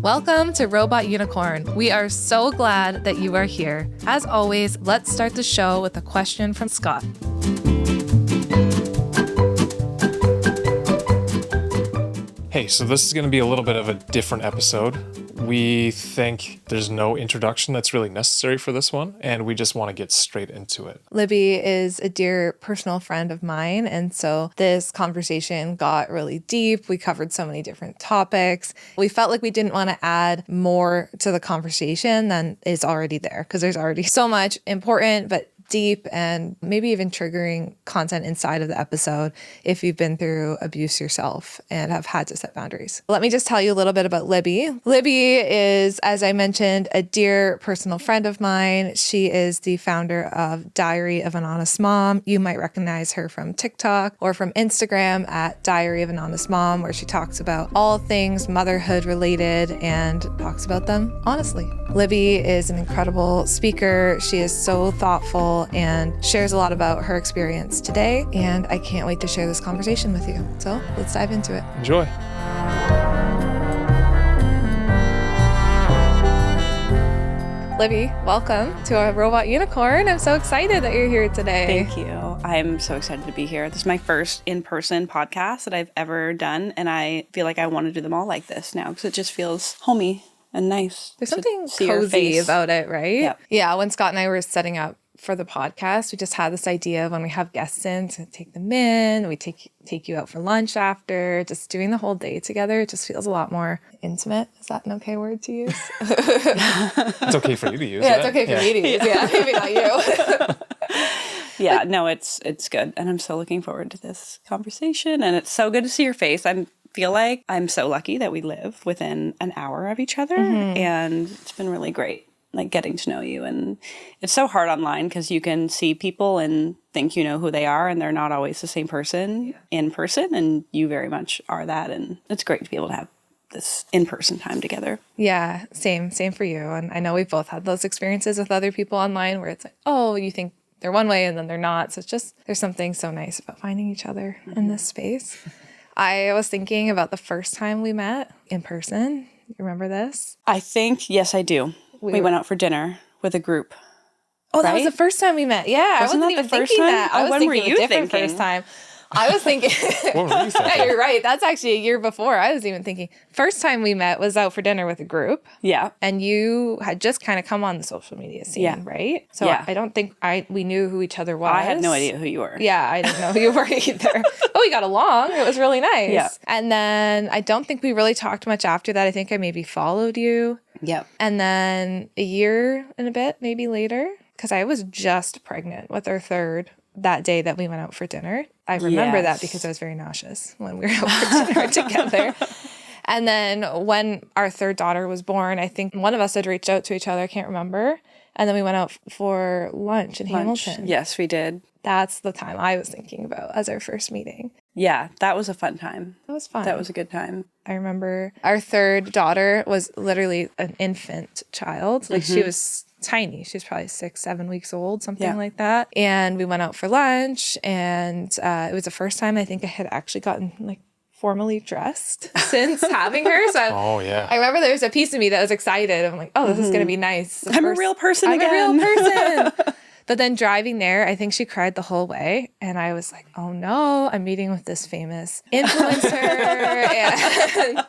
Welcome to Robot Unicorn. We are so glad that you are here. As always, let's start the show with a question from Scott. Hey, so this is going to be a little bit of a different episode. We think there's no introduction that's really necessary for this one, and we just want to get straight into it. Libby is a dear personal friend of mine, and so this conversation got really deep. We covered so many different topics. We felt like we didn't want to add more to the conversation than is already there, because there's already so much important but deep and maybe even triggering content inside of the episode if you've been through abuse yourself and have had to set boundaries. Let me just tell you a little bit about Libby. Libby is, as I mentioned, a dear personal friend of mine. She is the founder of Diary of an Honest Mom. You might recognize her from TikTok or from Instagram at Diary of an Honest Mom, where she talks about all things motherhood related and talks about them honestly. Libby is an incredible speaker. She is so thoughtful and shares a lot about her experience today. And I can't wait to share this conversation with you. So let's dive into it. Enjoy. Libby, welcome to our Robot Unicorn. I'm so excited that you're here today. Thank you. I'm so excited to be here. This is my first in-person podcast that I've ever done. And I feel like I want to do them all like this now because it just feels homey and nice. There's something cozy about it, right? Yep. Yeah, when Scott and I were setting up for the podcast, we just had this idea of when we have guests in to take them in, we take you out for lunch after, just doing the whole day together. It just feels a lot more intimate. Is that an okay word to use? It's okay for you to use. Yeah, it's okay for me to use. Yeah, maybe not you. Yeah, no, it's good. And I'm so looking forward to this conversation. And it's so good to see your face. I feel like I'm so lucky that we live within an hour of each other. Mm-hmm. And it's been really great, like getting to know you. And it's so hard online because you can see people and think you know who they are, and they're not always the same person in person. And you very much are that. And it's great to be able to have this in-person time together. Yeah, same for you. And I know we've both had those experiences with other people online where it's like, oh, you think they're one way and then they're not. So it's just, there's something so nice about finding each other in this space. I was thinking about the first time we met in person. You remember this? I think, yes, I do. We went out for dinner with a group. Oh, that was the first time we met. Yeah, Wasn't I wasn't even thinking that. I was thinking a different first time. I was thinking, What were you thinking? yeah, you're right. That's actually a year before. I was even thinking, first time we met was out for dinner with a group. Yeah. And you had just kind of come on the social media scene, right? So I don't think we knew who each other was. I had no idea who you were. Yeah, I didn't know who you were either. But we got along. It was really nice. Yeah. And then I don't think we really talked much after that. I think I maybe followed you. Yep. And then a year and a bit, maybe later, because I was just pregnant with our third that day that we went out for dinner. I remember that because I was very nauseous when we were out for dinner together. And then when our third daughter was born, I think one of us had reached out to each other. I can't remember. And then we went out for lunch in Hamilton. Yes, we did. That's the time I was thinking about as our first meeting. Yeah, that was a fun time. That was fun. That was a good time. I remember our third daughter was literally an infant child. Like she was tiny. She was probably 6-7 weeks old, something like that. And we went out for lunch, and it was the first time I think I had actually gotten like formally dressed since having her. So I remember there was a piece of me that was excited. I'm like, oh, this is going to be nice. I'm a real person again. I'm a real person. But then driving there, I think she cried the whole way. And I was like, oh no, I'm meeting with this famous influencer. And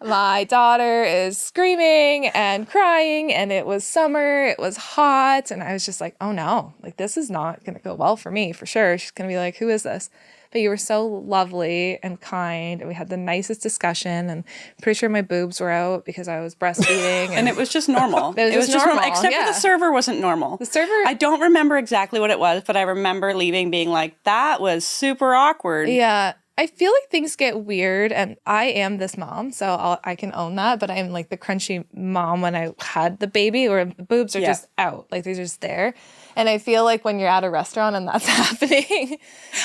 my daughter is screaming and crying. And it was summer. It was hot. And I was just like, oh no, like this is not going to go well for me for sure. She's going to be like, who is this? But you were so lovely and kind, and we had the nicest discussion, and I'm pretty sure my boobs were out because I was breastfeeding. And it was just normal. It was just normal. Except for the server wasn't normal. The server... I don't remember exactly what it was, but I remember leaving being like, that was super awkward. Yeah. I feel like things get weird, and I am this mom, so I can own that, but I'm like the crunchy mom when I had the baby, or the boobs are just out. Like they're just there. And I feel like when you're at a restaurant and that's happening,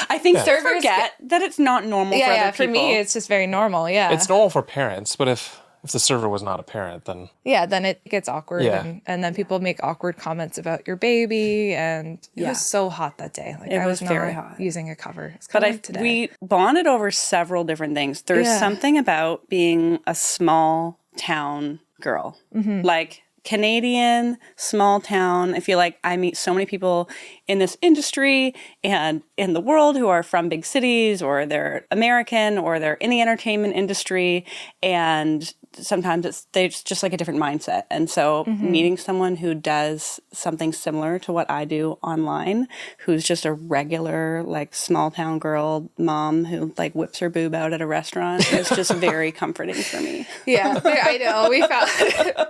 I think servers forget that it's not normal for other people. For me, it's just very normal, It's normal for parents, but if the server was not a parent, then... Yeah, then it gets awkward. Yeah. And then people make awkward comments about your baby. And it was so hot that day. Like I was very hot. Using a cover. But we bonded over several different things. There's something about being a small town girl. Like Canadian, small town. I feel like I meet so many people in this industry and in the world who are from big cities, or they're American, or they're in the entertainment industry. And sometimes it's just like a different mindset. And so meeting someone who does something similar to what I do online, who's just a regular, like, small town girl mom who, like, whips her boob out at a restaurant is just very comforting for me. Yeah, I know. We found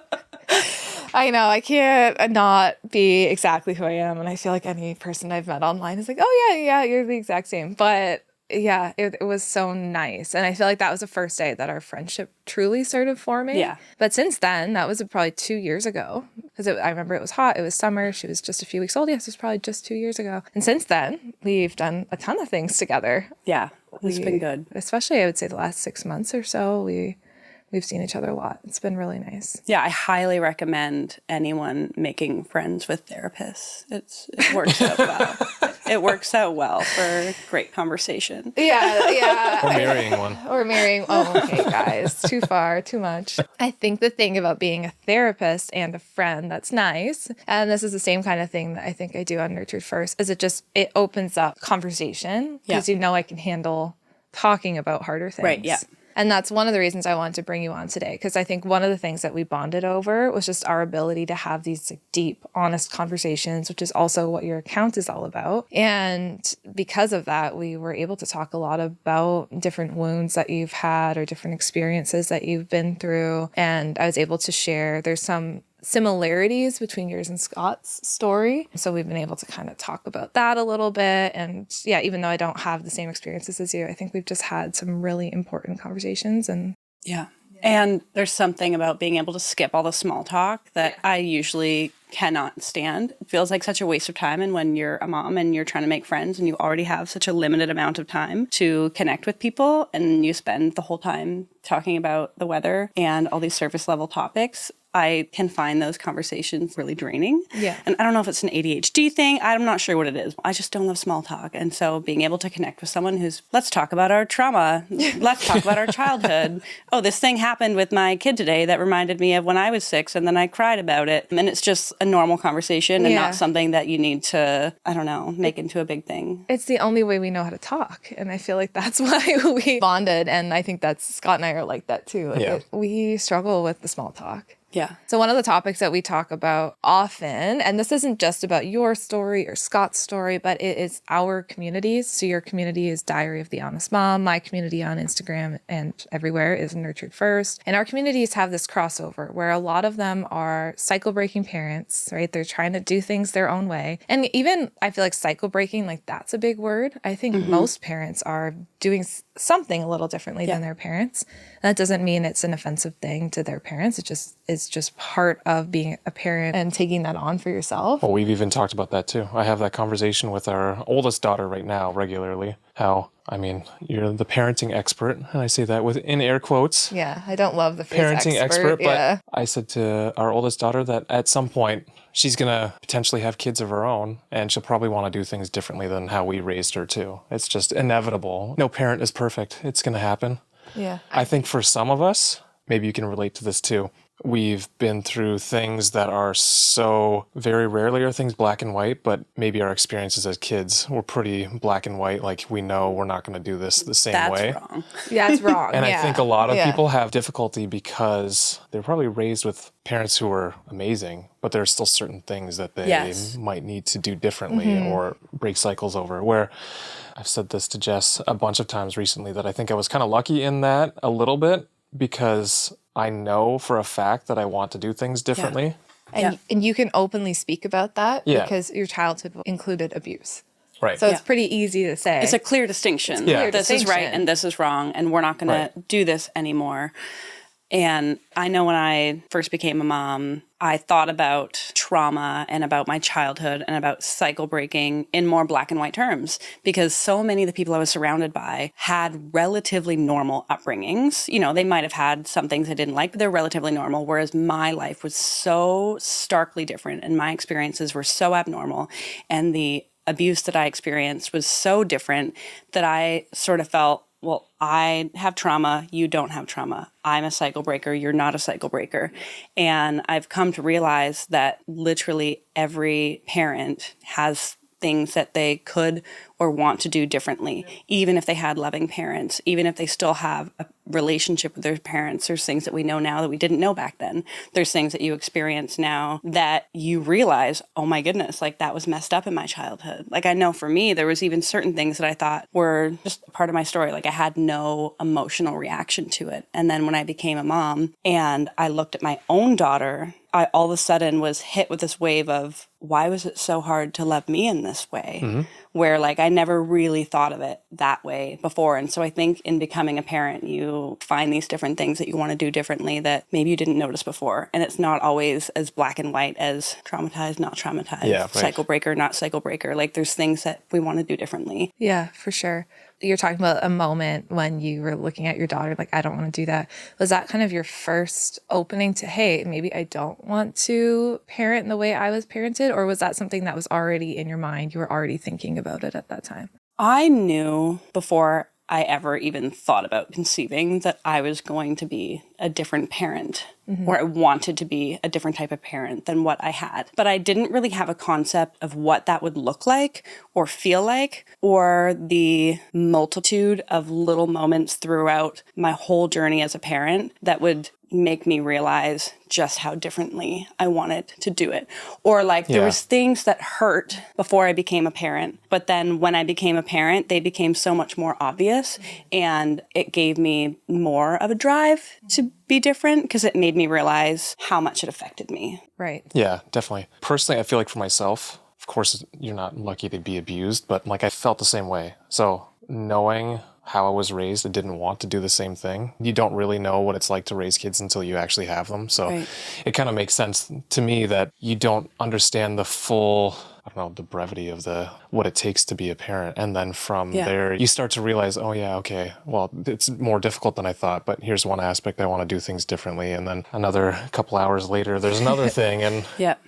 I know. I can't not be exactly who I am. And I feel like any person I've met online is like, oh, yeah, you're the exact same. But yeah, it was so nice. And I feel like that was the first day that our friendship truly started forming. Yeah. But since then, that was probably 2 years ago. Because I remember it was hot. It was summer. She was just a few weeks old. Yes, it was probably just 2 years ago. And since then, we've done a ton of things together. Yeah, it's been good. Especially, I would say, the last 6 months or so, we've seen each other a lot. It's been really nice. Yeah, I highly recommend anyone making friends with therapists. It works out well. It works out well for great conversation. Yeah. Or marrying one. Or marrying. Oh, okay, guys. Too far, too much. I think the thing about being a therapist and a friend that's nice, and this is the same kind of thing that I think I do on Nurtured First, is it opens up conversation because I can handle talking about harder things. Right, yeah. And that's one of the reasons I wanted to bring you on today, because I think one of the things that we bonded over was just our ability to have these deep, honest conversations, which is also what your account is all about. And because of that, we were able to talk a lot about different wounds that you've had or different experiences that you've been through. And I was able to share, there's some similarities between yours and Scott's story. So we've been able to kind of talk about that a little bit. And yeah, even though I don't have the same experiences as you, I think we've just had some really important conversations. And yeah. And there's something about being able to skip all the small talk that I usually cannot stand. It feels like such a waste of time. And when you're a mom and you're trying to make friends and you already have such a limited amount of time to connect with people, and you spend the whole time talking about the weather and all these surface level topics, I can find those conversations really draining. Yeah. And I don't know if it's an ADHD thing. I'm not sure what it is. I just don't love small talk. And so being able to connect with someone who's, let's talk about our trauma. Let's talk about our childhood. Oh, this thing happened with my kid today that reminded me of when I was 6 and then I cried about it. And it's just a normal conversation and not something that you need to, I don't know, make into a big thing. It's the only way we know how to talk. And I feel like that's why we bonded. And I think that's, Scott and I are like that too. We struggle with the small talk. Yeah. So one of the topics that we talk about often, and this isn't just about your story or Scott's story, but it is our communities. So your community is Diary of the Honest Mom. My community on Instagram and everywhere is Nurtured First. And our communities have this crossover where a lot of them are cycle breaking parents, right? They're trying to do things their own way. And even I feel like cycle breaking, like that's a big word. I think most parents are doing something a little differently than their parents. That doesn't mean it's an offensive thing to their parents. It's just part of being a parent and taking that on for yourself. Well, we've even talked about that too. I have that conversation with our oldest daughter right now regularly. How, I mean, you're the parenting expert, and I say that with in air quotes. Yeah, I don't love the phrase parenting expert, yeah. But I said to our oldest daughter that at some point she's going to potentially have kids of her own, and she'll probably want to do things differently than how we raised her too. It's just inevitable. No parent is perfect. It's going to happen. Yeah. I think for some of us, maybe you can relate to this too. We've been through things that are so very rarely are things black and white, but maybe our experiences as kids were pretty black and white. Like we know we're not going to do this the same way. That's wrong. Yeah, it's wrong. And I think a lot of people have difficulty because they're probably raised with parents who are amazing, but there are still certain things that they might need to do differently or break cycles over. Where I've said this to Jess a bunch of times recently that I think I was kind of lucky in that a little bit because I know for a fact that I want to do things differently. And you can openly speak about that because your childhood included abuse. Right. So it's pretty easy to say. It's a clear distinction. This is right and this is wrong, and we're not going to do this anymore. And I know when I first became a mom, I thought about trauma and about my childhood and about cycle breaking in more black and white terms, because so many of the people I was surrounded by had relatively normal upbringings. You know, they might have had some things I didn't like, but they're relatively normal, whereas my life was so starkly different and my experiences were so abnormal. And the abuse that I experienced was so different that I sort of felt well, I have trauma, you don't have trauma. I'm a cycle breaker, you're not a cycle breaker. And I've come to realize that literally every parent has things that they could or want to do differently, even if they had loving parents, even if they still have a relationship with their parents. There's things that we know now that we didn't know back then. There's things that you experience now that you realize, oh my goodness, like that was messed up in my childhood. Like I know for me, there was even certain things that I thought were just part of my story. Like I had no emotional reaction to it. And then when I became a mom and I looked at my own daughter, I all of a sudden was hit with this wave of, why was it so hard to love me in this way? Where like I never really thought of it that way before. And so I think in becoming a parent, you find these different things that you want to do differently that maybe you didn't notice before. And it's not always as black and white as traumatized, not traumatized, cycle breaker, not cycle breaker. Like there's things that we want to do differently. Yeah, for sure. You're talking about a moment when you were looking at your daughter, like, I don't want to do that. Was that kind of your first opening to, hey, maybe I don't want to parent in the way I was parented? Or was that something that was already in your mind? You were already thinking about it at that time? I knew before I ever even thought about conceiving that I was going to be a different parent, or I wanted to be a different type of parent than what I had. But I didn't really have a concept of what that would look like or feel like, or the multitude of little moments throughout my whole journey as a parent that would make me realize just how differently I wanted to do it. Or like there was things that hurt before I became a parent, but then when I became a parent, they became so much more obvious, and it gave me more of a drive to be different because it made me realize how much it affected me. Right. Yeah, definitely. Personally, I feel like for myself, of course, you're not lucky to be abused, but like I felt the same way. So knowing how I was raised, I didn't want to do the same thing. You don't really know what it's like to raise kids until you actually have them. So it kind of makes sense to me that you don't understand the full, I don't know, the brevity of what it takes to be a parent. And then from there, you start to realize, oh yeah, okay, well, it's more difficult than I thought, but here's one aspect I want to do things differently. And then another couple hours later, there's another thing. And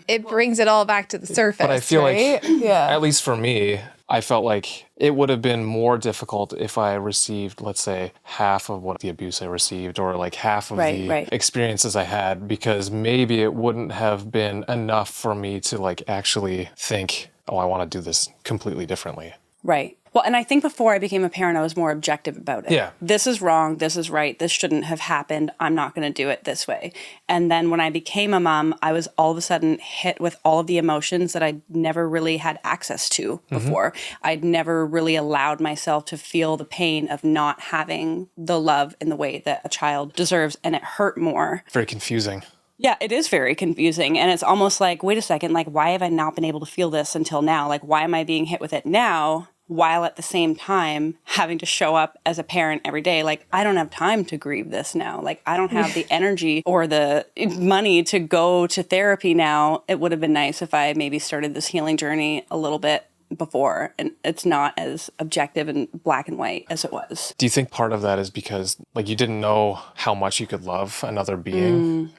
it brings it all back to the surface. But I feel like, at least for me, I felt like it would have been more difficult if I received, let's say, half of what the abuse I received, or like half of the experiences I had, because maybe it wouldn't have been enough for me to like actually think, oh, I want to do this completely differently. Right. Well, and I think before I became a parent, I was more objective about it. Yeah. This is wrong. This is right. This shouldn't have happened. I'm not going to do it this way. And then when I became a mom, I was all of a sudden hit with all of the emotions that I never really had access to before. I'd never really allowed myself to feel the pain of not having the love in the way that a child deserves. And it hurt more. Very confusing. Yeah, it is very confusing. And it's almost like, wait a second, like, why have I not been able to feel this until now? Like, why am I being hit with it now, while at the same time having to show up as a parent every day? Like, I don't have time to grieve this now. Like, I don't have the energy or the money to go to therapy now. It would have been nice if I maybe started this healing journey a little bit before, and it's not as objective and black and white as it was. Do you think part of that is because like you didn't know how much you could love another being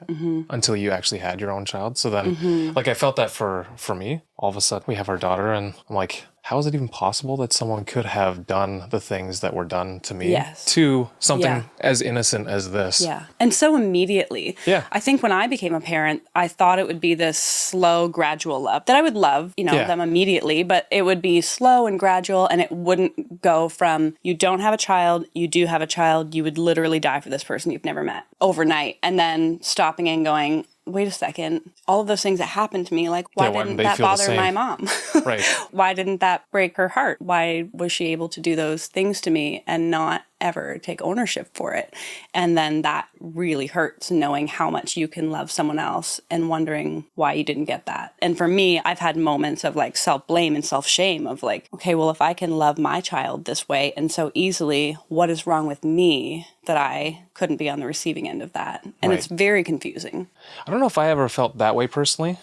until you actually had your own child? So then like I felt that for me, all of a sudden we have our daughter, and I'm like, how is it even possible that someone could have done the things that were done to me to something as innocent as this? Yeah. And so immediately. Yeah. I think when I became a parent, I thought it would be this slow, gradual love that I would love, them immediately, but it would be slow and gradual, and it wouldn't go from you don't have a child, you do have a child, you would literally die for this person you've never met overnight, and then stopping and going, wait a second, all of those things that happened to me, like, why didn't that bother my mom? Right. Why didn't that break her heart? Why was she able to do those things to me and not ever take ownership for it? And then that really hurts, knowing how much you can love someone else and wondering why you didn't get that. And for me, I've had moments of like self-blame and self-shame of like, okay, well, if I can love my child this way and so easily, what is wrong with me that I couldn't be on the receiving end of that? And it's very confusing. I don't know if I ever felt that way personally,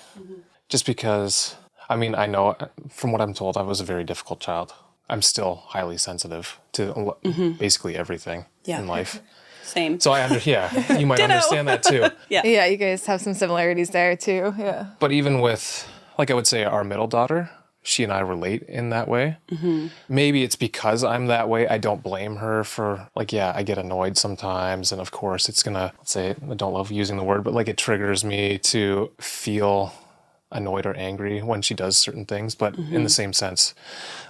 just because, I mean, I know from what I'm told, I was a very difficult child. I'm still highly sensitive to basically everything in life. Same. So you might understand that too. Yeah, you guys have some similarities there too. Yeah. But even with, like I would say, our middle daughter, she and I relate in that way. Maybe it's because I'm that way. I don't blame her for, like, yeah, I get annoyed sometimes. And of course, it's going to, let's say, I don't love using the word, but like it triggers me to feel annoyed or angry when she does certain things. But in the same sense,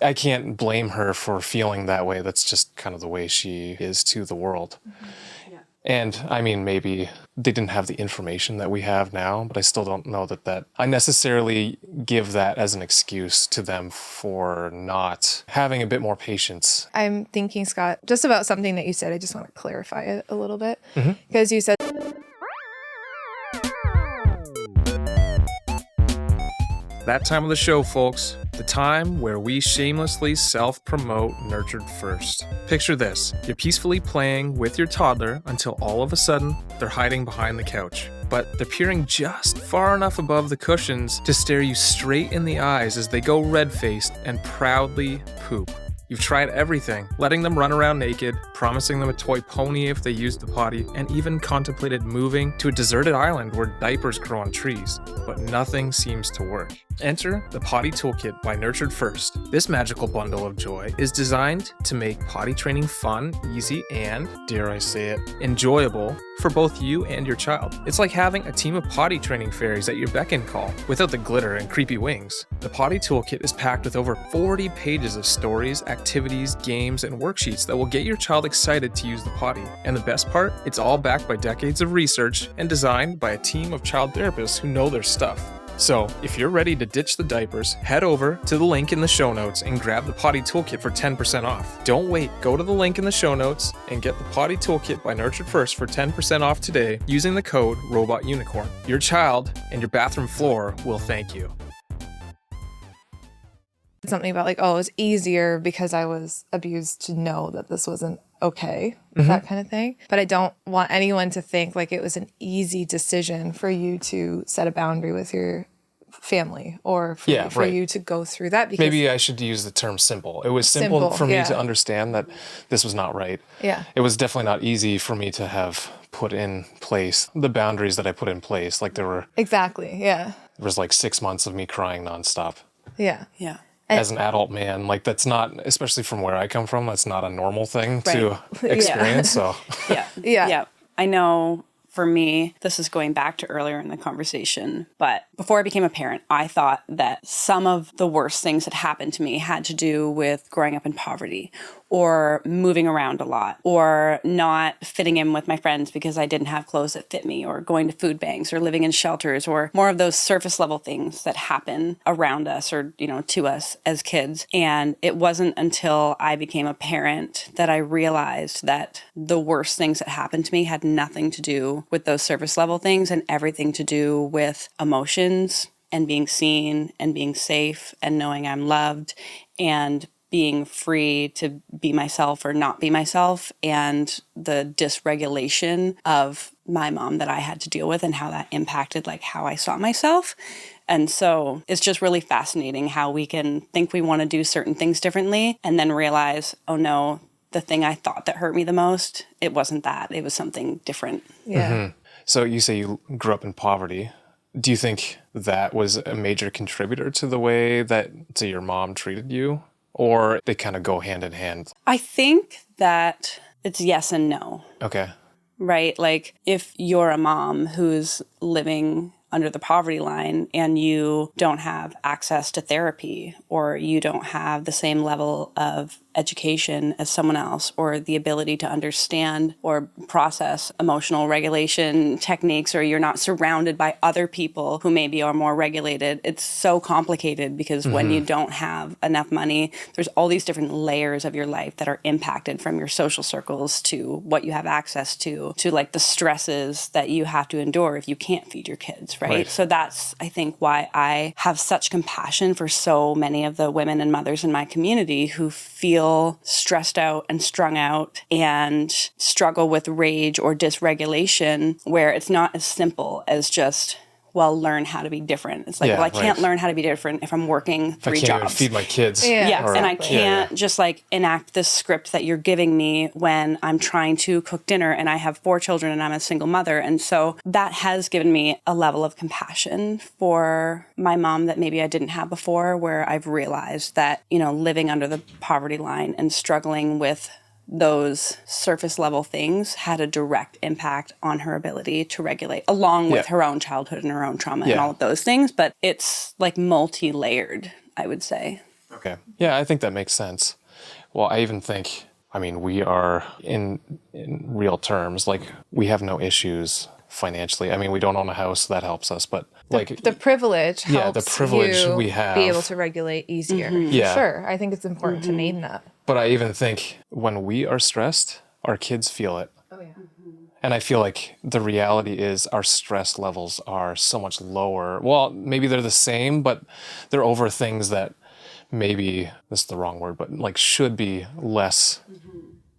I can't blame her for feeling that way. That's just kind of the way she is to the world. And I mean, maybe they didn't have the information that we have now, but I still don't know that I necessarily give that as an excuse to them for not having a bit more patience. I'm thinking, Scott, just about something that you said. I just want to clarify it a little bit. Because you said That time of the show, folks. The time where we shamelessly self-promote Nurtured First. Picture this. You're peacefully playing with your toddler until all of a sudden they're hiding behind the couch. But they're peering just far enough above the cushions to stare you straight in the eyes as they go red-faced and proudly poop. You've tried everything, letting them run around naked, promising them a toy pony if they used the potty, and even contemplated moving to a deserted island where diapers grow on trees. But nothing seems to work. Enter the Potty Toolkit by Nurtured First. This magical bundle of joy is designed to make potty training fun, easy, and, dare I say it, enjoyable for both you and your child. It's like having a team of potty training fairies at your beck and call, without the glitter and creepy wings. The Potty Toolkit is packed with over 40 pages of stories, activities, games, and worksheets that will get your child excited to use the potty. And the best part? It's all backed by decades of research and designed by a team of child therapists who know their stuff. So, if you're ready to ditch the diapers, head over to the link in the show notes and grab the Potty Toolkit for 10% off. Don't wait, go to the link in the show notes and get the Potty Toolkit by Nurtured First for 10% off today using the code ROBOTUNICORN. Your child and your bathroom floor will thank you. something about like, oh, it was easier because I was abused to know that this wasn't okay, that kind of thing. But I don't want anyone to think like it was an easy decision for you to set a boundary with your family or for you to go through that. Because maybe I should use the term simple. It was simple for me to understand that this was not right. Yeah. It was definitely not easy for me to have put in place the boundaries that I put in place. Like there were... Exactly, yeah. There was like 6 months of me crying nonstop. Yeah. Yeah. As an adult man, like that's not, especially from where I come from, that's not a normal thing to experience. So yeah. I know for me, this is going back to earlier in the conversation, but before I became a parent, I thought that some of the worst things that happened to me had to do with growing up in poverty or moving around a lot or not fitting in with my friends because I didn't have clothes that fit me or going to food banks or living in shelters or more of those surface level things that happen around us or, you know, to us as kids. And it wasn't until I became a parent that I realized that the worst things that happened to me had nothing to do with those surface level things and everything to do with emotions and being seen and being safe and knowing I'm loved and being free to be myself or not be myself, and the dysregulation of my mom that I had to deal with and how that impacted like how I saw myself. And so it's just really fascinating how we can think we want to do certain things differently and then realize, oh no, the thing I thought that hurt me the most, it wasn't that. It was something different. Yeah. Mm-hmm. So you say you grew up in poverty. Do you think that was a major contributor to the way that, say, your mom treated you? Or they kind of go hand in hand? I think that it's yes and no. Okay. Right? Like if you're a mom who's living under the poverty line and you don't have access to therapy or you don't have the same level of education as someone else or the ability to understand or process emotional regulation techniques, or you're not surrounded by other people who maybe are more regulated, it's so complicated because when you don't have enough money, there's all these different layers of your life that are impacted, from your social circles to what you have access to like the stresses that you have to endure if you can't feed your kids, right? So that's, I think, why I have such compassion for so many of the women and mothers in my community who feel stressed out and strung out and struggle with rage or dysregulation, where it's not as simple as just well, learn how to be different. It's like, well, I can't learn how to be different if I'm working 3 jobs. I can't even feed my kids. Yes, and I can't just like enact this script that you're giving me when I'm trying to cook dinner and I have 4 children and I'm a single mother. And so that has given me a level of compassion for my mom that maybe I didn't have before, where I've realized that, you know, living under the poverty line and struggling with those surface level things had a direct impact on her ability to regulate, along with her own childhood and her own trauma and all of those things. But it's like multi-layered, I would say. Okay. Yeah, I think that makes sense. Well, I even think, I mean, we are in real terms, like we have no issues financially. I mean, we don't own a house, so that helps us, but like the privilege helps the privilege you we have be able to regulate easier. Yeah. Sure. I think it's important to name that. But I even think when we are stressed, our kids feel it. Oh, yeah. And I feel like the reality is our stress levels are so much lower. Well, maybe they're the same, but they're over things that maybe, this is the wrong word, but like should be less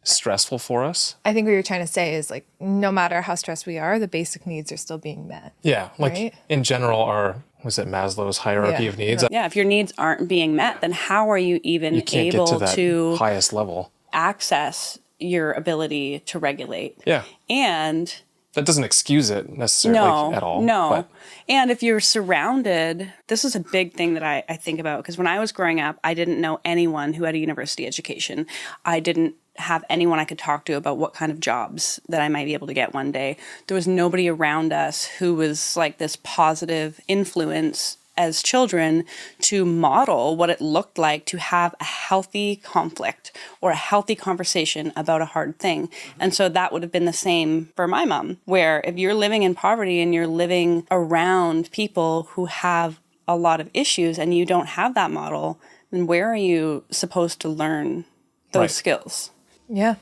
stressful for us. I think what you're trying to say is like, no matter how stressed we are, the basic needs are still being met. Yeah. Like right? in general, was it Maslow's hierarchy of needs? Yeah, if your needs aren't being met, then how are you even able get to that to highest level access your ability to regulate? Yeah. And that doesn't excuse it necessarily at all. No. But. And if you're surrounded, this is a big thing that I think about, because when I was growing up, I didn't know anyone who had a university education. I didn't have anyone I could talk to about what kind of jobs that I might be able to get one day. There was nobody around us who was like this positive influence as children to model what it looked like to have a healthy conflict or a healthy conversation about a hard thing. And so that would have been the same for my mom, where if you're living in poverty and you're living around people who have a lot of issues and you don't have that model, then where are you supposed to learn those skills? Yeah.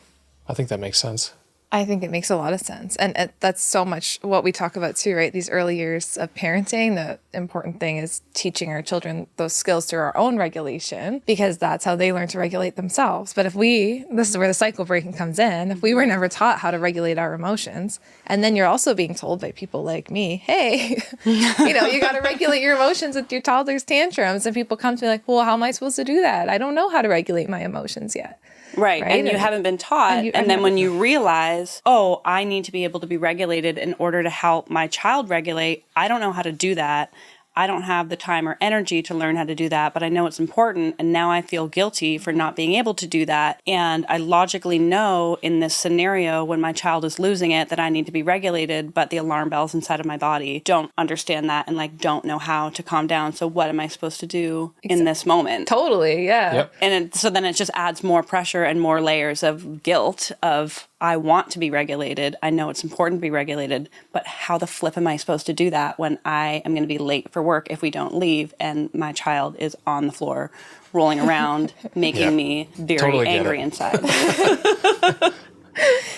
I think that makes sense. I think it makes a lot of sense. And that's so much what we talk about too, right? These early years of parenting, the important thing is teaching our children those skills through our own regulation, because that's how they learn to regulate themselves. But this is where the cycle breaking comes in. If we were never taught how to regulate our emotions, and then you're also being told by people like me, hey, you got to regulate your emotions with your toddler's tantrums. And people come to me like, well, how am I supposed to do that? I don't know how to regulate my emotions yet. Right. And you haven't been taught. And then when you realize, oh, I need to be able to be regulated in order to help my child regulate, I don't know how to do that. I don't have the time or energy to learn how to do that, but I know it's important. And now I feel guilty for not being able to do that. And I logically know in this scenario when my child is losing it that I need to be regulated, but the alarm bells inside of my body don't understand that and like don't know how to calm down. So what am I supposed to do in this moment? Totally. Yeah. Yep. And so then it just adds more pressure and more layers of guilt of, I want to be regulated. I know it's important to be regulated, but how the flip am I supposed to do that when I am going to be late for work if we don't leave and my child is on the floor rolling around, making me very angry inside?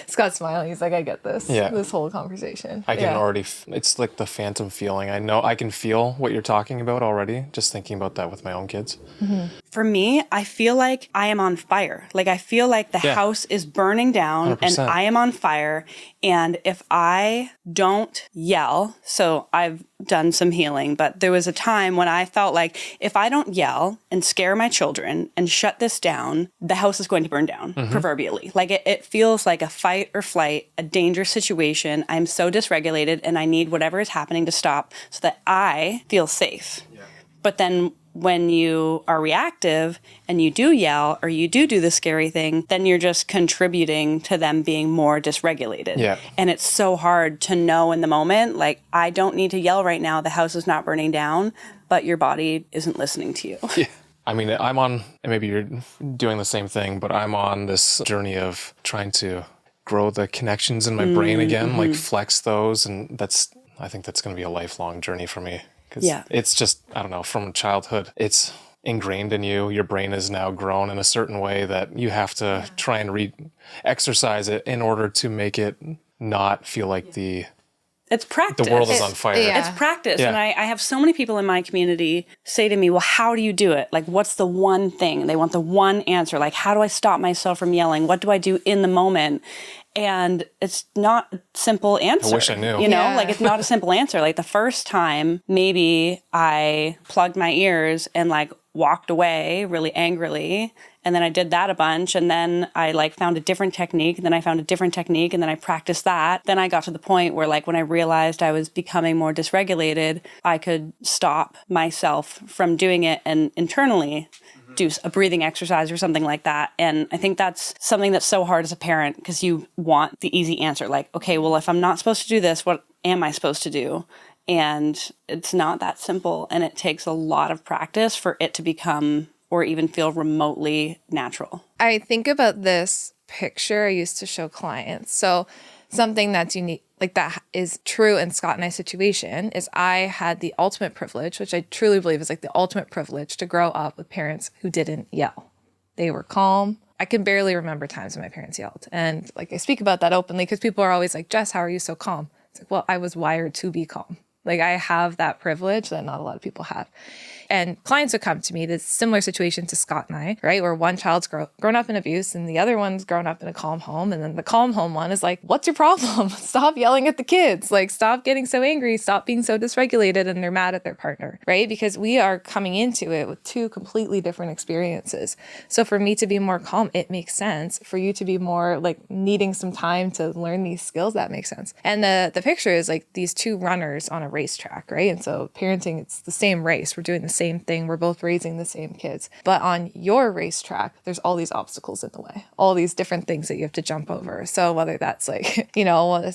Scott's smiling. He's like, I get this. Yeah. This whole conversation. I can already, it's like the phantom feeling. I know I can feel what you're talking about already, just thinking about that with my own kids. Mm-hmm. For me, I feel like I am on fire. Like I feel like the house is burning down 100%. and I am on fire. And if I don't yell, so I've done some healing, but there was a time when I felt like if I don't yell and scare my children and shut this down, the house is going to burn down, proverbially. Like it feels like a fight or flight, a dangerous situation. I'm so dysregulated and I need whatever is happening to stop so that I feel safe. Yeah. But then when you are reactive and you do yell or you do the scary thing, then you're just contributing to them being more dysregulated. Yeah. And it's so hard to know in the moment, like, I don't need to yell right now. The house is not burning down, but your body isn't listening to you. Yeah. I mean, I'm on, and maybe you're doing the same thing, but I'm on this journey of trying to grow the connections in my brain again, like flex those. And I think that's going to be a lifelong journey for me. Because it's just, I don't know, from childhood, it's ingrained in you. Your brain is now grown in a certain way that you have to try and exercise it in order to make it not feel like it's practice. The world is on fire. It's practice. Yeah. And I have so many people in my community say to me, well, how do you do it? Like, what's the one thing? They want the one answer. Like, how do I stop myself from yelling? What do I do in the moment? And it's not a simple answer. I wish I knew. You know, Yeah. like it's not a simple answer. Like the first time, maybe I plugged my ears and like walked away really angrily. And then I did that a bunch. And then I like found a different technique. And then I found a different technique. And then I practiced that. Then I got to the point where like when I realized I was becoming more dysregulated, I could stop myself from doing it and internally do a breathing exercise or something like that. And I think that's something that's so hard as a parent because you want the easy answer. Like, okay, well, if I'm not supposed to do this, what am I supposed to do? And it's not that simple. And it takes a lot of practice for it to become or even feel remotely natural. I think about this picture I used to show clients. So something that's unique, like that is true in Scott and I's situation, is I had the ultimate privilege, which I truly believe is like the ultimate privilege, to grow up with parents who didn't yell. They were calm. I can barely remember times when my parents yelled. And like I speak about that openly because people are always like, Jess, how are you so calm? It's like, well, I was wired to be calm. Like I have that privilege that not a lot of people have. And clients would come to me, this similar situation to Scott and I, right? Where one child's grown up in abuse and the other one's grown up in a calm home. And then the calm home one is like, what's your problem? Stop yelling at the kids. Like, stop getting so angry. Stop being so dysregulated. And they're mad at their partner, right? Because we are coming into it with two completely different experiences. So for me to be more calm, it makes sense. For you to be more like needing some time to learn these skills, that makes sense. And the picture is like these two runners on a racetrack, right? And so parenting, it's the same race. We're doing the same thing. We're both raising the same kids. But on your racetrack, there's all these obstacles in the way, all these different things that you have to jump over. So whether that's like, you know,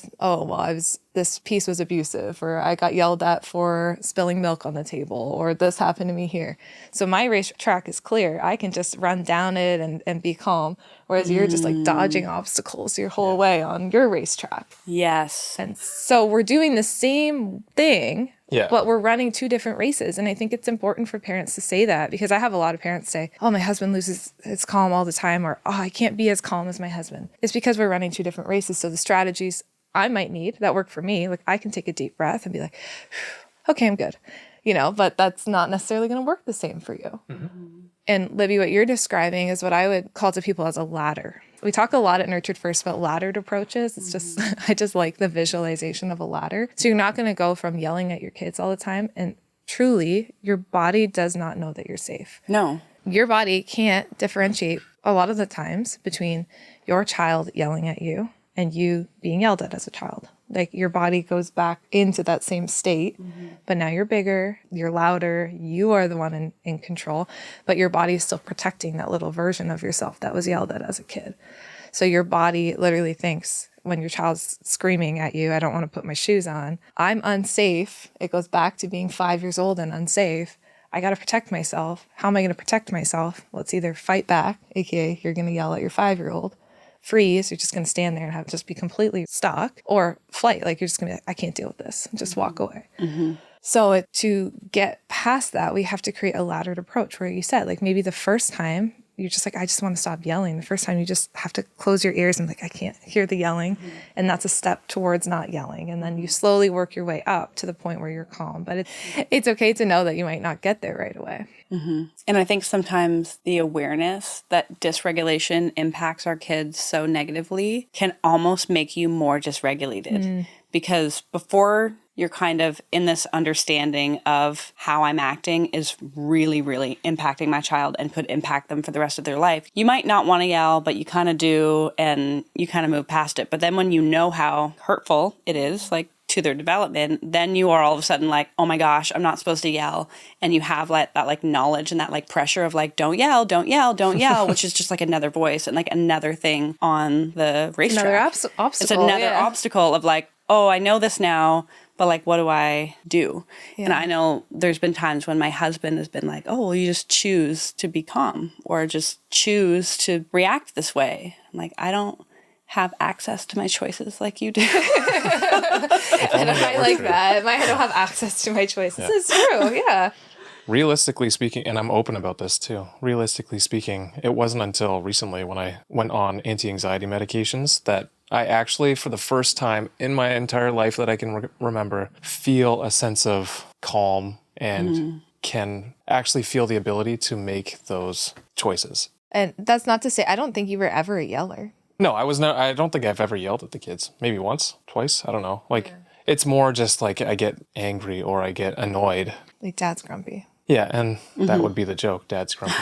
this piece was abusive, or I got yelled at for spilling milk on the table, or this happened to me here. So my racetrack is clear. I can just run down it and be calm. Whereas you're just like dodging obstacles your whole way on your racetrack. Yes. And so we're doing the same thing, Yeah. but we're running two different races. And I think it's important for parents to say that, because I have a lot of parents say, oh, my husband loses his calm all the time, or, oh, I can't be as calm as my husband. It's because we're running two different races. So the strategies I might need that work for me, like I can take a deep breath and be like, okay, I'm good, you know, but that's not necessarily going to work the same for you. Mm-hmm. And Libby, what you're describing is what I would call to people as a ladder. We talk a lot at Nurtured First about laddered approaches. It's just, I just like the visualization of a ladder. So you're not going to go from yelling at your kids all the time. And truly, your body does not know that you're safe. No. Your body can't differentiate a lot of the times between your child yelling at you and you being yelled at as a child. Like your body goes back into that same state, but now you're bigger, you're louder, you are the one in control, but your body is still protecting that little version of yourself that was yelled at as a kid. So your body literally thinks when your child's screaming at you, I don't want to put my shoes on, I'm unsafe. It goes back to being 5 years old and unsafe. I got to protect myself. How am I going to protect myself? Well, it's either fight back, aka you're going to yell at your 5-year-old, freeze, you're just going to stand there and just be completely stuck, or flight, like you're just going to be like, I can't deal with this, and just walk away. So to get past that, we have to create a laddered approach where you said, like maybe the first time you're just like, I just want to stop yelling. The first time you just have to close your ears and like, I can't hear the yelling. And that's a step towards not yelling. And then you slowly work your way up to the point where you're calm. But it's okay to know that you might not get there right away. And I think sometimes the awareness that dysregulation impacts our kids so negatively can almost make you more dysregulated. Because before you're kind of in this understanding of how I'm acting is really, really impacting my child and could impact them for the rest of their life. You might not want to yell, but you kind of do, and you kind of move past it. But then when you know how hurtful it is, like to their development, then you are all of a sudden like, oh my gosh, I'm not supposed to yell. And you have like that like knowledge and that like pressure of like, don't yell, don't yell, don't yell, which is just like another voice and like another thing on the racetrack. Another obstacle. It's another obstacle of like, oh, I know this now, but like, what do I do? Yeah. And I know there's been times when my husband has been like, oh, well, you just choose to be calm or just choose to react this way. I'm like, I don't have access to my choices like you do. And I like that. I don't have access to my choices. Yeah. It's true, yeah. Realistically speaking, and I'm open about this too, realistically speaking, it wasn't until recently when I went on anti-anxiety medications that I actually, for the first time in my entire life that I can remember, feel a sense of calm and can actually feel the ability to make those choices. And that's not to say, I don't think you were ever a yeller. No, I don't think I've ever yelled at the kids. Maybe once, twice. I don't know. Like, it's more just like I get angry or I get annoyed. Like dad's grumpy. Yeah, and that would be the joke. Dad's grumpy.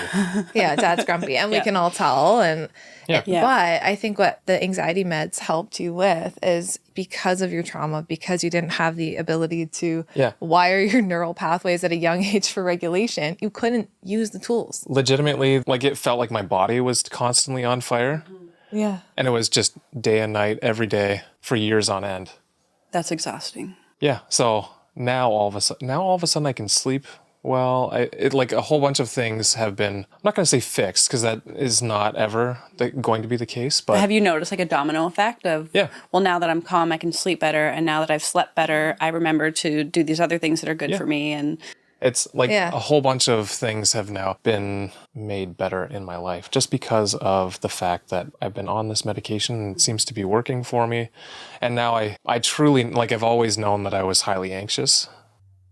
Yeah, dad's grumpy. And we can all tell. And Yeah. But I think what the anxiety meds helped you with is because of your trauma, because you didn't have the ability to wire your neural pathways at a young age for regulation, you couldn't use the tools. Legitimately, like it felt like my body was constantly on fire. Yeah. And it was just day and night, every day for years on end. That's exhausting. Yeah. So now all of a sudden I can sleep well. Like a whole bunch of things have been, I'm not going to say fixed because that is not ever going to be the case. But have you noticed like a domino effect of, well, now that I'm calm, I can sleep better. And now that I've slept better, I remember to do these other things that are good for me. And it's like a whole bunch of things have now been made better in my life just because of the fact that I've been on this medication and it seems to be working for me. And now I truly, like I've always known that I was highly anxious,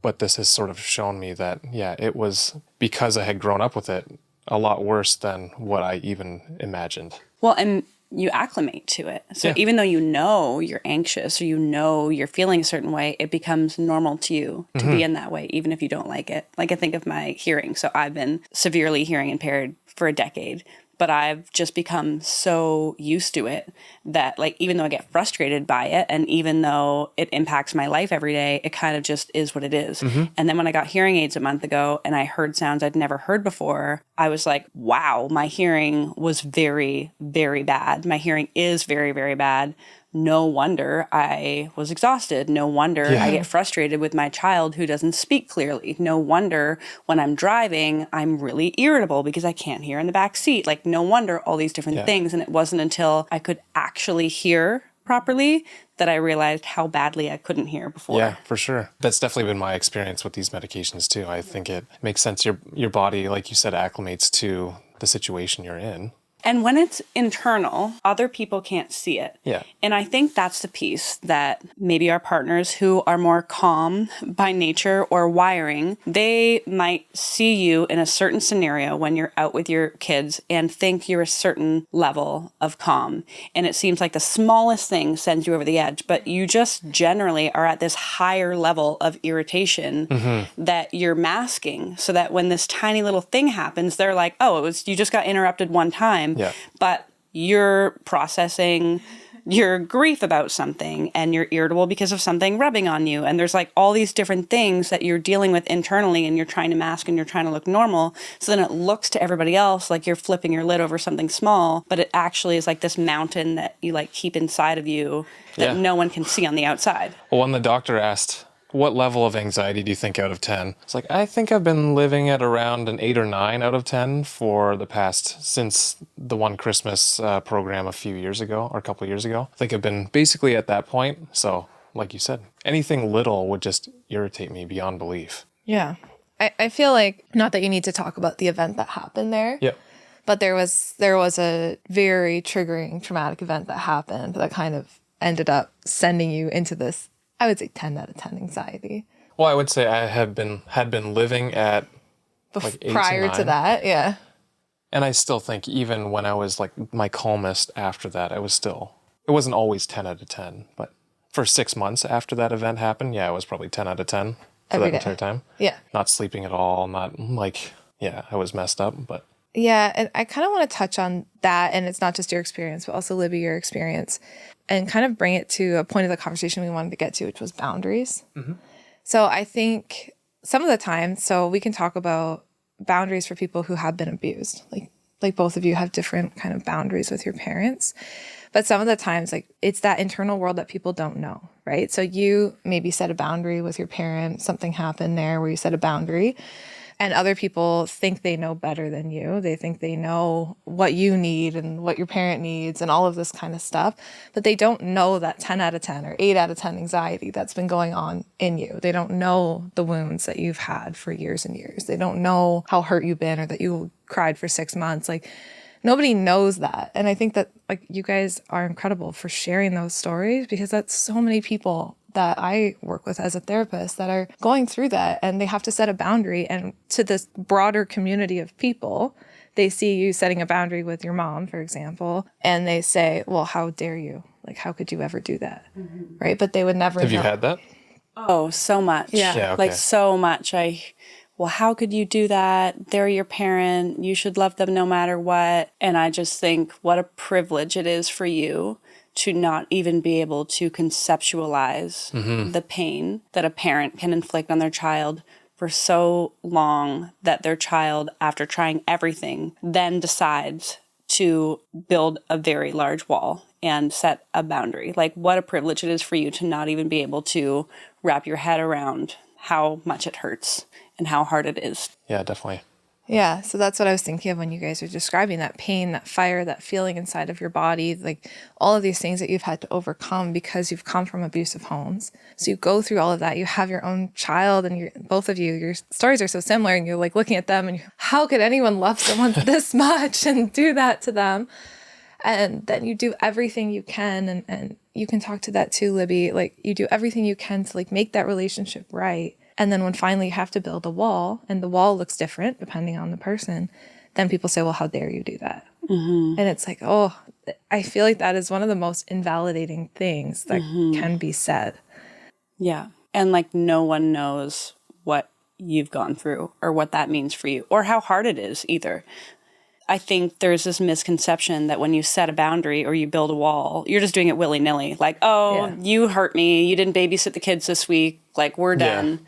but this has sort of shown me that, it was because I had grown up with it a lot worse than what I even imagined. Well, and you acclimate to it. So even though you know you're anxious or you know you're feeling a certain way, it becomes normal to you to be in that way, even if you don't like it. Like I think of my hearing. So I've been severely hearing impaired for a decade, but I've just become so used to it that like, even though I get frustrated by it and even though it impacts my life every day, it kind of just is what it is. And then when I got hearing aids a month ago and I heard sounds I'd never heard before, I was like, wow, my hearing was very, very bad. My hearing is very, very bad. No wonder I was exhausted. No wonder I get frustrated with my child who doesn't speak clearly. No wonder when I'm driving, I'm really irritable because I can't hear in the back seat. Like, no wonder all these different things. And it wasn't until I could actually hear properly that I realized how badly I couldn't hear before. Yeah, for sure. That's definitely been my experience with these medications too. I think it makes sense. Your body, like you said, acclimates to the situation you're in. And when it's internal, other people can't see it. Yeah. And I think that's the piece that maybe our partners who are more calm by nature or wiring, they might see you in a certain scenario when you're out with your kids and think you're a certain level of calm. And it seems like the smallest thing sends you over the edge, but you just generally are at this higher level of irritation that you're masking so that when this tiny little thing happens, they're like, oh, you just got interrupted one time. Yeah. But you're processing your grief about something and you're irritable because of something rubbing on you. And there's like all these different things that you're dealing with internally and you're trying to mask and you're trying to look normal. So then it looks to everybody else like you're flipping your lid over something small, but it actually is like this mountain that you like keep inside of you that no one can see on the outside. Well, when the doctor asked, what level of anxiety do you think out of 10? It's like, I think I've been living at around an 8 or 9 out of 10 for the past, since the one Christmas program a few years ago, or a couple of years ago. I think I've been basically at that point. So, like you said, anything little would just irritate me beyond belief. Yeah. I feel like, not that you need to talk about the event that happened there. Yeah. But there was a very triggering, traumatic event that happened that kind of ended up sending you into this, I would say 10 out of 10 anxiety. Well, I would say I had been living at like 8 prior to that, yeah. And I still think even when I was like my calmest after that, it wasn't always 10 out of 10. But for 6 months after that event happened, it was probably 10 out of 10 for that entire time. Yeah. Not sleeping at all, not like, I was messed up, but. Yeah, and I kind of want to touch on that, and it's not just your experience, but also, Libby, your experience, and kind of bring it to a point of the conversation we wanted to get to, which was boundaries. So I think some of the time, so we can talk about boundaries for people who have been abused. Like both of you have different kind of boundaries with your parents. But some of the times, like, it's that internal world that people don't know, right? So you maybe set a boundary with your parent, something happened there where you set a boundary. And other people think they know better than you. They think they know what you need and what your parent needs and all of this kind of stuff. But they don't know that 10 out of 10 or 8 out of 10 anxiety that's been going on in you. They don't know the wounds that you've had for years and years. They don't know how hurt you've been or that you cried for 6 months. Like, nobody knows that. And I think that, like, you guys are incredible for sharing those stories, because that's so many people that I work with as a therapist that are going through that, and they have to set a boundary. And to this broader community of people, they see you setting a boundary with your mom, for example, and they say, well, how dare you? Like, how could you ever do that? Right? But they would never Have you know. had that? Oh, so much. Yeah. Okay. Like so much. Well, how could you do that? They're your parent. You should love them no matter what. And I just think what a privilege it is for you to not even be able to conceptualize the pain that a parent can inflict on their child for so long that their child, after trying everything, then decides to build a very large wall and set a boundary. Like, what a privilege it is for you to not even be able to wrap your head around how much it hurts and how hard it is. Yeah, definitely. Yeah, so that's what I was thinking of when you guys are describing that pain, that fire, that feeling inside of your body, like all of these things that you've had to overcome because you've come from abusive homes. So you go through all of that. You have your own child, and both of you, your stories are so similar, and you're like looking at them, and how could anyone love someone this much and do that to them? And then you do everything you can, and you can talk to that too, Libby. Like, you do everything you can to like make that relationship right. And then when finally you have to build a wall, and the wall looks different depending on the person, then people say, well, how dare you do that? And it's like, oh, I feel like that is one of the most invalidating things that can be said. Yeah. And like no one knows what you've gone through or what that means for you or how hard it is either. I think there's this misconception that when you set a boundary or you build a wall, you're just doing it willy-nilly. Like, oh, you hurt me. You didn't babysit the kids this week. Like, we're done.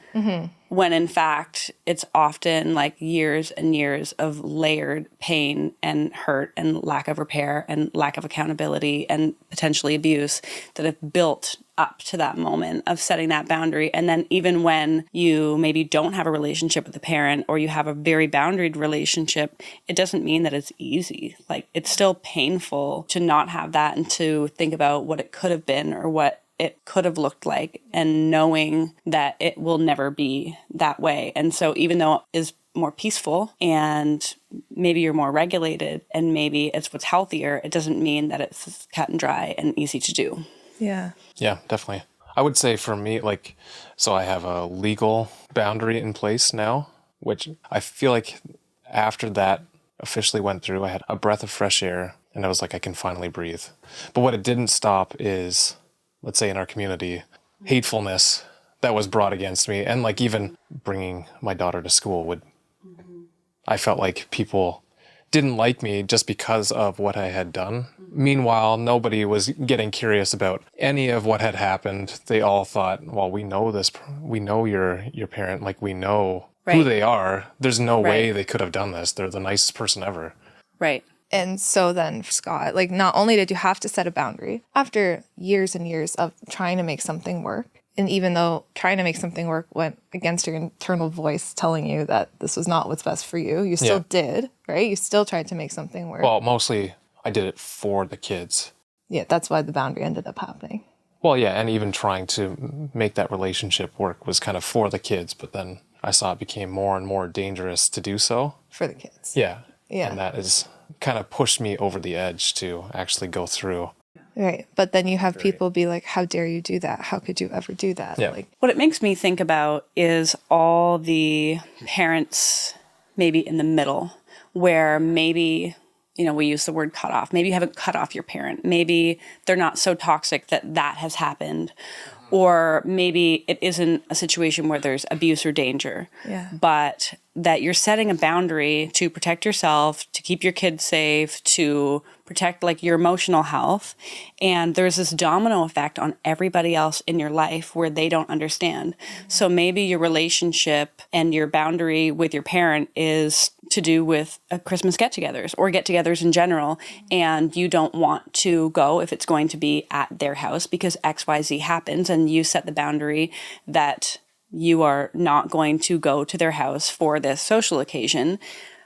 When in fact, it's often like years and years of layered pain and hurt and lack of repair and lack of accountability and potentially abuse that have built up to that moment of setting that boundary. And then even when you maybe don't have a relationship with a parent or you have a very boundaried relationship, it doesn't mean that it's easy. Like, it's still painful to not have that and to think about what it could have been or what it could have looked like, and knowing that it will never be that way. And so even though it is more peaceful and maybe you're more regulated and maybe it's what's healthier, it doesn't mean that it's cut and dry and easy to do. Yeah. Yeah, definitely. I would say for me, like, so I have a legal boundary in place now, which I feel like after that officially went through, I had a breath of fresh air and I was like, I can finally breathe. But what it didn't stop is, let's say in our community, hatefulness that was brought against me. And like even bringing my daughter to school I felt like people didn't like me just because of what I had done. Meanwhile, nobody was getting curious about any of what had happened. They all thought, well, we know this, we know your parent, like we know who they are. There's no way they could have done this. They're the nicest person ever. Right. And so then, Scott, like, not only did you have to set a boundary after years and years of trying to make something work, and even though trying to make something work went against your internal voice telling you that this was not what's best for you, you still did, right? You still tried to make something work. Well, mostly I did it for the kids. Yeah, that's why the boundary ended up happening. Well, yeah, and even trying to make that relationship work was kind of for the kids, but then I saw it became more and more dangerous to do so. For the kids. Yeah. Yeah. And that is kind of pushed me over the edge to actually go through. Right. But then you have people be like, how dare you do that? How could you ever do that? Yeah. Like, What it makes me think about is all the parents maybe in the middle where maybe, you know, we use the word cut off. Maybe you haven't cut off your parent. Maybe they're not so toxic that that has happened. Or maybe it isn't a situation where there's abuse or danger, but that you're setting a boundary to protect yourself, to keep your kids safe, to protect like your emotional health. And there's this domino effect on everybody else in your life where they don't understand. So maybe your relationship and your boundary with your parent is to do with a Christmas get-togethers or get-togethers in general. And you don't want to go if it's going to be at their house because XYZ happens, and you set the boundary that you are not going to go to their house for this social occasion.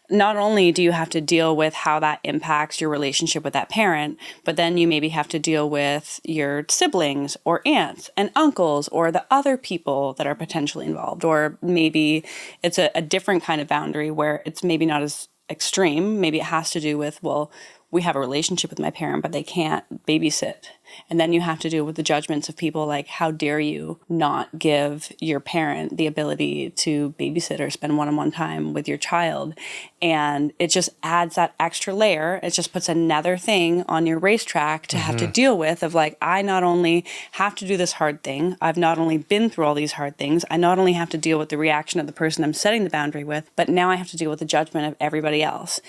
Not only do you have to deal with how that impacts your relationship with that parent, but then you maybe have to deal with your siblings or aunts and uncles or the other people that are potentially involved. Or maybe it's a different kind of boundary where it's maybe not as extreme. Maybe it has to do with, well, we have a relationship with my parent, but they can't babysit. And then you have to deal with the judgments of people like, how dare you not give your parent the ability to babysit or spend one-on-one time with your child? And it just adds that extra layer. It just puts another thing on your racetrack to have to deal with, of like, I not only have to do this hard thing, I've not only been through all these hard things, I not only have to deal with the reaction of the person I'm setting the boundary with, but now I have to deal with the judgment of everybody else.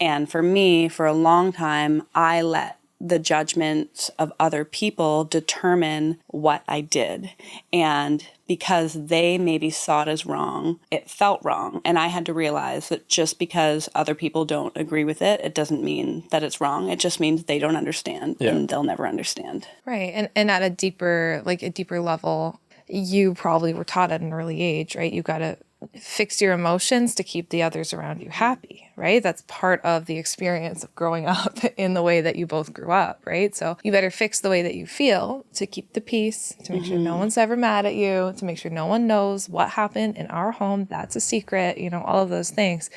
And for me, for a long time, I let the judgments of other people determine what I did. And because they maybe saw it as wrong, it felt wrong. And I had to realize that just because other people don't agree with it, it doesn't mean that it's wrong. It just means they don't understand, and they'll never understand. Right. And at a deeper level, you probably were taught at an early age, right? You got to fix your emotions to keep the others around you happy, right? That's part of the experience of growing up in the way that you both grew up, right? So you better fix the way that you feel to keep the peace, to make sure no one's ever mad at you, to make sure no one knows what happened in our home. That's a secret, all of those things.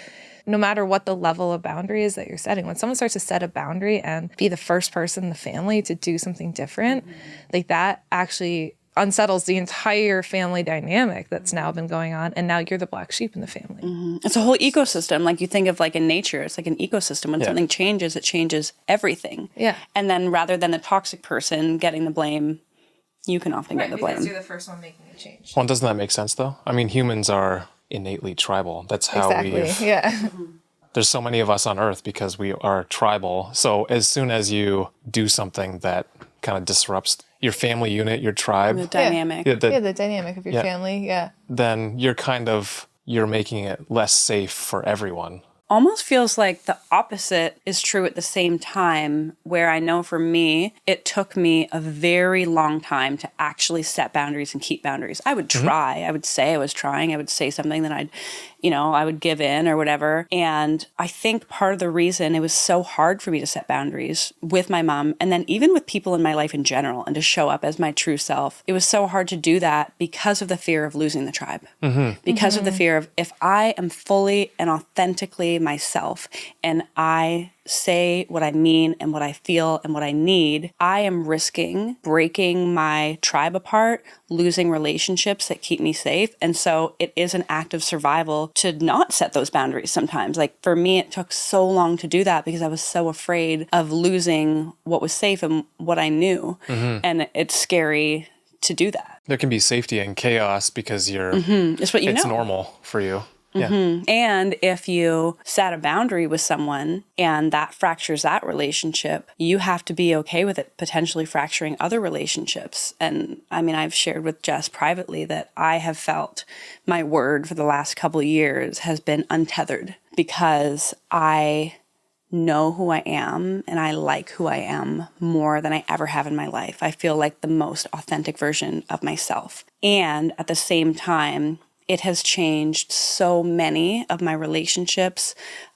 No matter what the level of boundary is that you're setting, when someone starts to set a boundary and be the first person in the family to do something different, like that actually unsettles the entire family dynamic that's now been going on. And now you're the black sheep in the family. It's a whole ecosystem. Like you think of like in nature, it's like an ecosystem. When something changes, it changes everything. Yeah. And then rather than the toxic person getting the blame, you can often get the blame. Because you're the first one making a change. Well, doesn't that make sense though? I mean, humans are innately tribal. That's how there's so many of us on Earth because we are tribal. So as soon as you do something that kind of disrupts your family unit, your tribe, The dynamic. The dynamic of your family, then you're making it less safe for everyone. Almost feels like the opposite is true at the same time, where I know for me, it took me a very long time to actually set boundaries and keep boundaries. I would try. I would say I was trying. I would say something that I would give in or whatever. And I think part of the reason it was so hard for me to set boundaries with my mom, and then even with people in my life in general, and to show up as my true self, it was so hard to do that because of the fear of losing the tribe. Because of the fear of, if I am fully and authentically myself and I say what I mean and what I feel and what I need, I am risking breaking my tribe apart, losing relationships that keep me safe. And so it is an act of survival to not set those boundaries sometimes. Like for me, it took so long to do that because I was so afraid of losing what was safe and what I knew. And it's scary to do that. There can be safety in chaos because It's what you know. It's normal for you. Yeah. And if you set a boundary with someone and that fractures that relationship, you have to be okay with it potentially fracturing other relationships. And I mean, I've shared with Jess privately that I have felt my word for the last couple of years has been untethered because I know who I am and I like who I am more than I ever have in my life. I feel like the most authentic version of myself. And at the same time, it has changed so many of my relationships,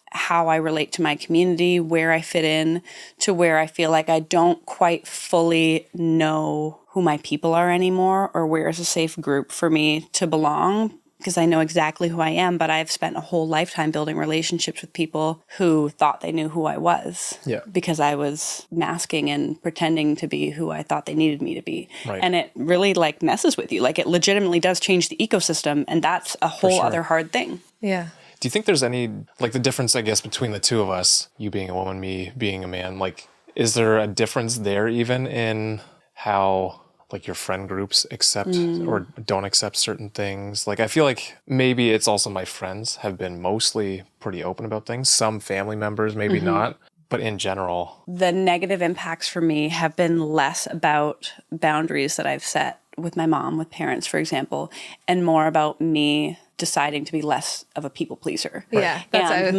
how I relate to my community, where I fit in, to where I feel like I don't quite fully know who my people are anymore or where is a safe group for me to belong, because I know exactly who I am, but I've spent a whole lifetime building relationships with people who thought they knew who I was because I was masking and pretending to be who I thought they needed me to be. Right. And it really like messes with you. Like it legitimately does change the ecosystem, and that's a whole other hard thing. Yeah. Do you think there's any, like the difference, I guess, between the two of us, you being a woman, me being a man, like, is there a difference there even in how like your friend groups accept or don't accept certain things? Like, I feel like maybe it's also my friends have been mostly pretty open about things. Some family members, maybe not, but in general. The negative impacts for me have been less about boundaries that I've set with my mom, with parents, for example, and more about me deciding to be less of a people pleaser. Yeah. That's and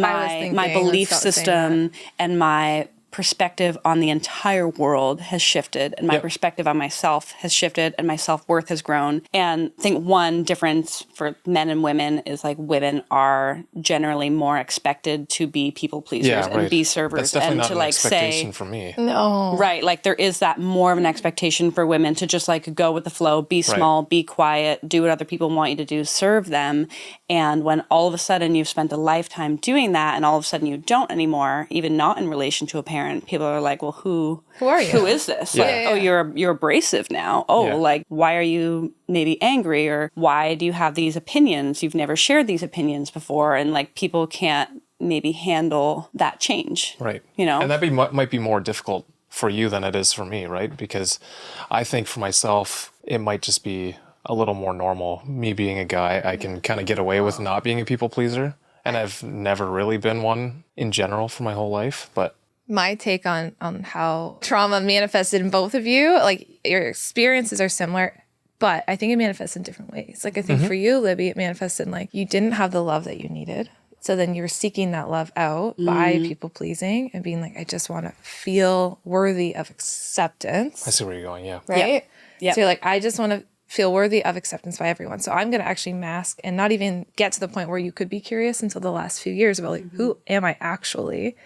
my belief system and my perspective on the entire world has shifted, and my perspective on myself has shifted, and my self-worth has grown. And I think one difference for men and women is like women are generally more expected to be people pleasers and be servers. That's definitely and not to an like expectation say for me. No. Right. Like there is that more of an expectation for women to just like go with the flow, be small, be quiet, do what other people want you to do, serve them. And when all of a sudden you've spent a lifetime doing that and all of a sudden you don't anymore, even not in relation to a parent, parent, people are like, well, who are you? Who is this? Yeah. Like, oh, you're abrasive now. Oh, like, why are you maybe angry? Or why do you have these opinions? You've never shared these opinions before. And like, people can't maybe handle that change. Right. You know? And that might be more difficult for you than it is for me, right? Because I think for myself, it might just be a little more normal. Me being a guy, I can kind of get away with not being a people pleaser. And I've never really been one in general for my whole life. But my take on how trauma manifested in both of you, like your experiences are similar, but I think it manifests in different ways. Like I think for you, Libby, it manifested in like you didn't have the love that you needed. So then you were seeking that love out by people pleasing and being like, I just want to feel worthy of acceptance. I see where you're going, yeah. Right? Yeah. So you're like, I just want to feel worthy of acceptance by everyone. So I'm going to actually mask and not even get to the point where you could be curious until the last few years about like, who am I actually?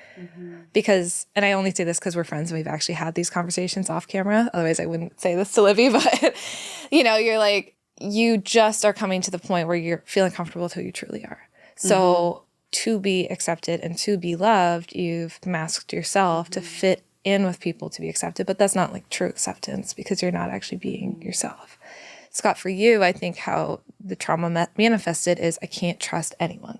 Because, and I only say this because we're friends and we've actually had these conversations off camera. Otherwise I wouldn't say this to Libby, but you know, you're like, you just are coming to the point where you're feeling comfortable with who you truly are. So to be accepted and to be loved, you've masked yourself to fit in with people to be accepted, but that's not like true acceptance because you're not actually being yourself. Scott, for you, I think how the trauma manifested is I can't trust anyone.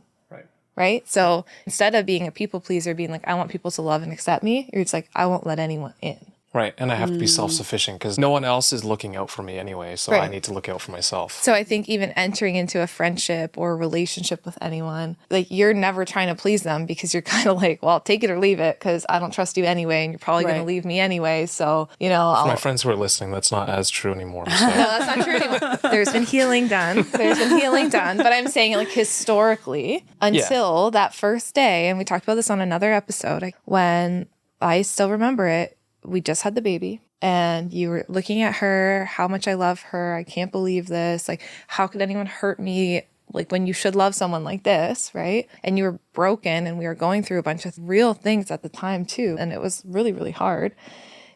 Right? So instead of being a people pleaser, being like, I want people to love and accept me, you're just like, I won't let anyone in. Right. And I have to be self-sufficient because no one else is looking out for me anyway. So I need to look out for myself. So I think even entering into a friendship or a relationship with anyone, like you're never trying to please them because you're kind of like, well, take it or leave it because I don't trust you anyway. And you're probably going to leave me anyway. So, you know, For my friends who are listening, that's not as true anymore. So. No, that's not true anymore. There's been healing done. But I'm saying like historically until that first day, and we talked about this on another episode, when I still remember it, we just had the baby and you were looking at her, how much I love her. I can't believe this. Like, how could anyone hurt me? Like when you should love someone like this, right? And you were broken and we were going through a bunch of real things at the time too. And it was really, really hard.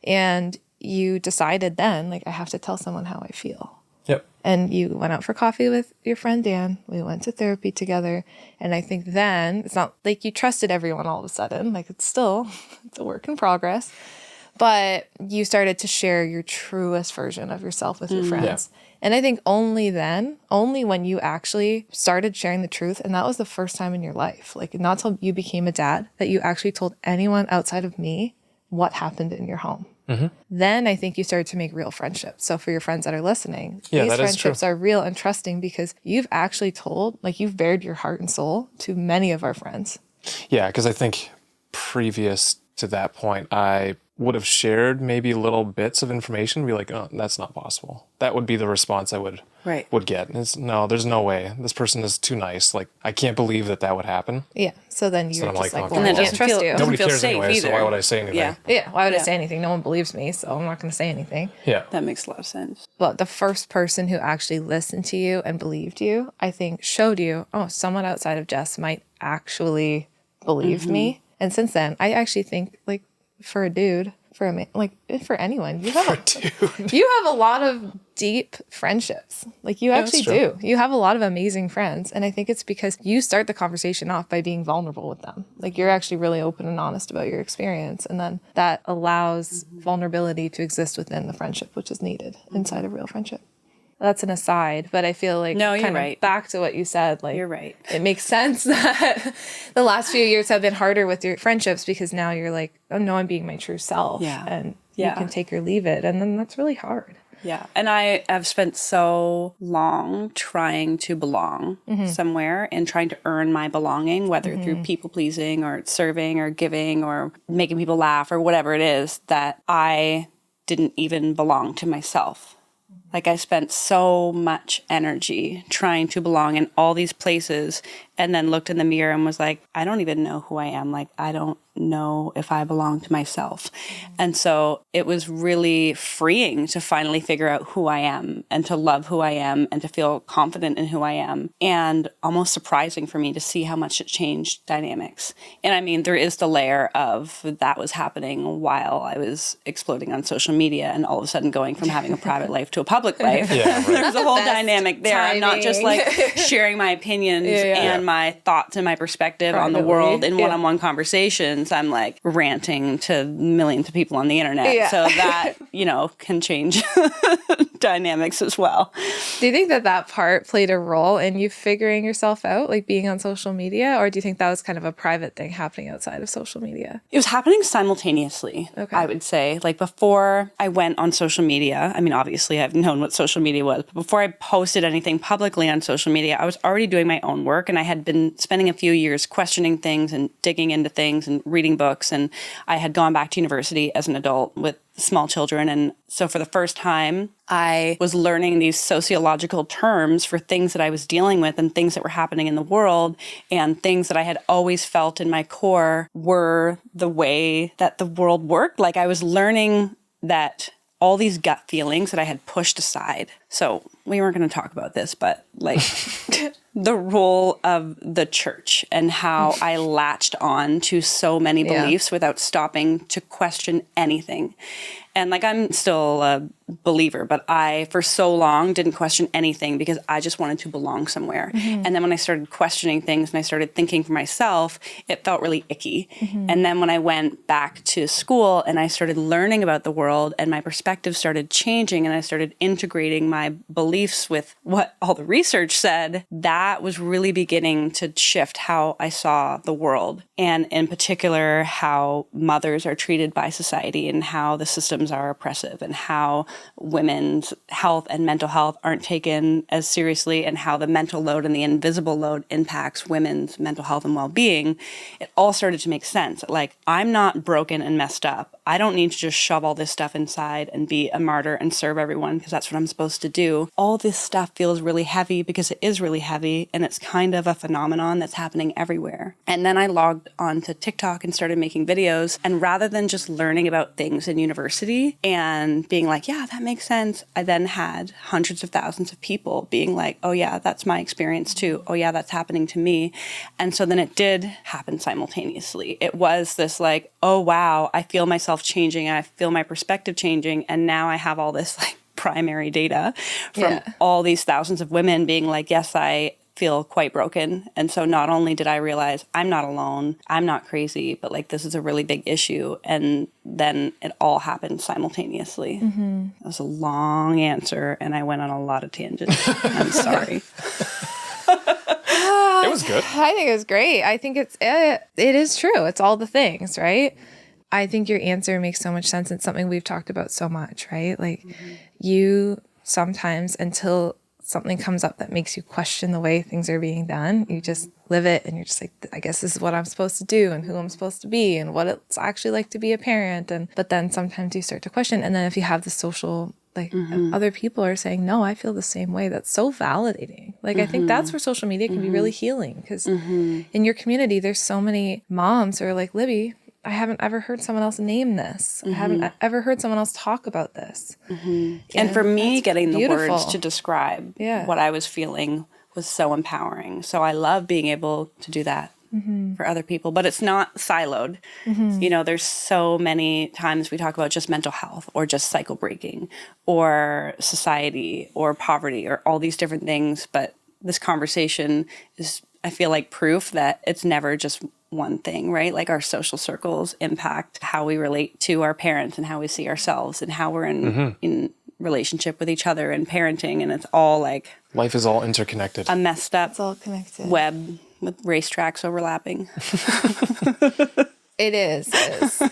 And you decided then, like, I have to tell someone how I feel. Yep. And you went out for coffee with your friend Dan. We went to therapy together. And I think then it's not like you trusted everyone all of a sudden. Like it's a work in progress. But you started to share your truest version of yourself with your friends. Yeah. And I think only when you actually started sharing the truth, and that was the first time in your life, like not till you became a dad, that you actually told anyone outside of me what happened in your home. Then I think you started to make real friendships. So for your friends that are listening, these friendships are real and trusting because you've actually you've bared your heart and soul to many of our friends. Yeah, because I think previous to that point, I would have shared maybe little bits of information, be like, oh, that's not possible. That would be the response I would get. No, there's no way. This person is too nice. Like, I can't believe that would happen. Yeah. So then you're just like, well, and I then can't trust you. Nobody cares safe anyway, either. so why would I say anything? Yeah. Why would I say anything? No one believes me, so I'm not going to say anything. Yeah. That makes a lot of sense. But the first person who actually listened to you and believed you, I think showed you, oh, someone outside of Jess might actually believe me. And since then, I actually think, like, for a dude, for a man, like for anyone, you have a lot of deep friendships. Like you actually do. You have a lot of amazing friends. And I think it's because you start the conversation off by being vulnerable with them. Like you're actually really open and honest about your experience. And then that allows vulnerability to exist within the friendship, which is needed inside a real friendship. That's an aside, but I feel like back to what you said, like you're right. It makes sense that the last few years have been harder with your friendships because now you're like, oh no, I'm being my true self. Yeah. And you can take or leave it. And then that's really hard. Yeah. And I have spent so long trying to belong somewhere and trying to earn my belonging, whether through people pleasing or serving or giving or making people laugh or whatever it is, that I didn't even belong to myself. Like I spent so much energy trying to belong in all these places and then looked in the mirror and was like, I don't even know who I am. Like, I don't know if I belong to myself. And so it was really freeing to finally figure out who I am and to love who I am and to feel confident in who I am. And almost surprising for me to see how much it changed dynamics. And I mean, there is the layer of that was happening while I was exploding on social media and all of a sudden going from having a private life to a public life. Yeah, right. There's a whole dynamic there. I'm not just like sharing my opinions and my thoughts and my perspective on the world in one-on-one conversations. seconds I'm like ranting to millions of people on the internet. So that, can change dynamics as well. Do you think that part played a role in you figuring yourself out, like being on social media? Or do you think that was kind of a private thing happening outside of social media? It was happening simultaneously, I would say. Like before I went on social media, I mean, obviously I've known what social media was, but before I posted anything publicly on social media, I was already doing my own work, and I had been spending a few years questioning things and digging into things and reading books. And I had gone back to university as an adult with small children. And so for the first time, I was learning these sociological terms for things that I was dealing with and things that were happening in the world, and things that I had always felt in my core were the way that the world worked. Like I was learning that all these gut feelings that I had pushed aside. So we weren't going to talk about this, but like the role of the church and how I latched on to so many beliefs without stopping to question anything. And like, I'm still a believer, but I, for so long, didn't question anything because I just wanted to belong somewhere. And then when I started questioning things and I started thinking for myself, it felt really icky. And then when I went back to school and I started learning about the world and my perspective started changing and I started integrating my beliefs with what all the research said, that was really beginning to shift how I saw the world. And in particular, how mothers are treated by society and how the systems are oppressive and how women's health and mental health aren't taken as seriously and how the mental load and the invisible load impacts women's mental health and well-being. It all started to make sense. Like, I'm not broken and messed up. I don't need to just shove all this stuff inside and be a martyr and serve everyone because that's what I'm supposed to do. All this stuff feels really heavy because it is really heavy, and it's kind of a phenomenon that's happening everywhere. And then I logged onto TikTok and started making videos, and rather than just learning about things in university and being like, yeah, that makes sense, I then had hundreds of thousands of people being like, oh yeah, that's my experience too. Oh yeah, that's happening to me. And so then it did happen simultaneously. It was this like, oh wow, I feel myself changing, I feel my perspective changing, and now I have all this like primary data from all these thousands of women being like, yes, I feel quite broken. And so not only did I realize I'm not alone, I'm not crazy, but like this is a really big issue. And then it all happened simultaneously. That was a long answer, and I went on a lot of tangents. I'm sorry. It was good. I think it was great. I think it is true. It's all the things, right? I think your answer makes so much sense. It's something we've talked about so much, right? Like you sometimes, until something comes up that makes you question the way things are being done, you just live it and you're just like, I guess this is what I'm supposed to do and who I'm supposed to be and what it's actually like to be a parent. But then sometimes you start to question. And then if you have the social, like other people are saying, no, I feel the same way. That's so validating. Like, I think that's where social media can be really healing, because in your community, there's so many moms who are like, Libby, I haven't ever heard someone else name this. I haven't ever heard someone else talk about this. And for me, getting the beautiful words to describe what I was feeling was so empowering. So I love being able to do that for other people, but it's not siloed. You know, there's so many times we talk about just mental health or just cycle breaking or society or poverty or all these different things. But this conversation is, I feel like, proof that it's never just one thing, right? Like our social circles impact how we relate to our parents and how we see ourselves and how we're in relationship with each other and parenting. And it's all like... life is all interconnected. A messed up It's all connected. web with racetracks overlapping. It is. It is.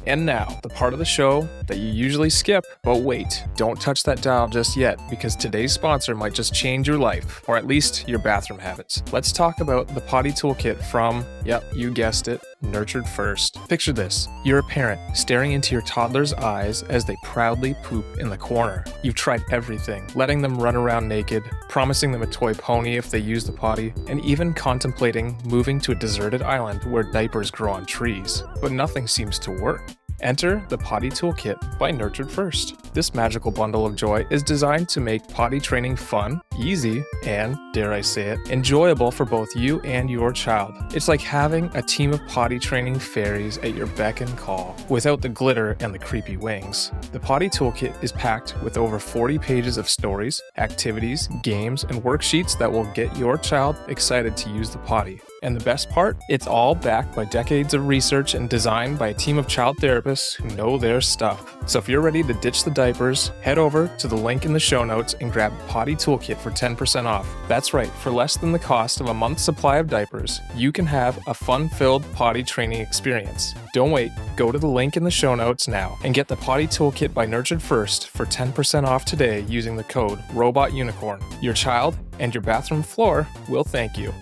And now, the part of the show that you usually skip. But wait, don't touch that dial just yet, because today's sponsor might just change your life, or at least your bathroom habits. Let's talk about the potty toolkit from, yep, you guessed it, Nurtured First. Picture this. You're a parent staring into your toddler's eyes as they proudly poop in the corner. You've tried everything, letting them run around naked, promising them a toy pony if they use the potty, and even contemplating moving to a deserted island where diapers grow on trees. But nothing seems to work. Enter the Potty Toolkit by Nurtured First. This magical bundle of joy is designed to make potty training fun, easy, and, dare I say it, enjoyable for both you and your child. It's like having a team of potty training fairies at your beck and call, without the glitter and the creepy wings. The Potty Toolkit is packed with over 40 pages of stories, activities, games, and worksheets that will get your child excited to use the potty. And the best part? It's all backed by decades of research and designed by a team of child therapists who know their stuff. So if you're ready to ditch the diapers, head over to the link in the show notes and grab Potty Toolkit for 10% off. That's right, for less than the cost of a month's supply of diapers, you can have a fun-filled potty training experience. Don't wait, go to the link in the show notes now and get the Potty Toolkit by Nurtured First for 10% off today using the code ROBOTUNICORN. Your child and your bathroom floor will thank you.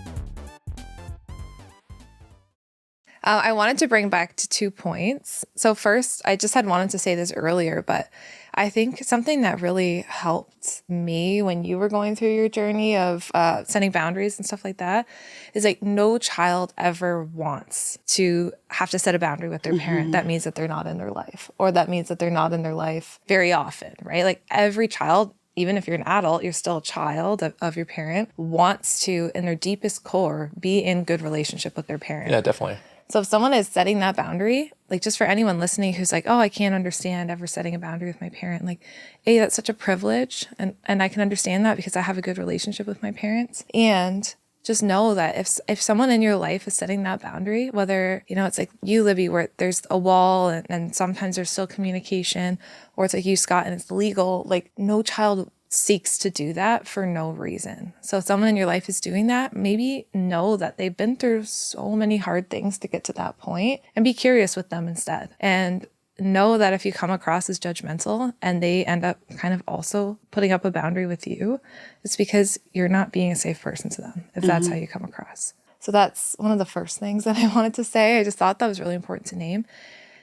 I wanted to bring back to 2 points. So first, I just had wanted to say this earlier, but I think something that really helped me when you were going through your journey of setting boundaries and stuff like that is like no child ever wants to have to set a boundary with their parent. That means that they're not in their life, or that means that they're not in their life very often, right? Like every child, even if you're an adult, you're still a child of your parent, wants to, in their deepest core, be in good relationship with their parent. Yeah, definitely. So if someone is setting that boundary, like just for anyone listening who's like, oh, I can't understand ever setting a boundary with my parent, like, A, that's such a privilege. And I can understand that because I have a good relationship with my parents. And just know that if someone in your life is setting that boundary, whether, you know, it's like you, Libby, where there's a wall and sometimes there's still communication, or it's like you, Scott, and it's legal, like no child seeks to do that for no reason. So if someone in your life is doing that, maybe know that they've been through so many hard things to get to that point, and be curious with them instead. And know that if you come across as judgmental and they end up kind of also putting up a boundary with you, it's because you're not being a safe person to them, if that's how you come across. So that's one of the first things that I wanted to say. I just thought that was really important to name.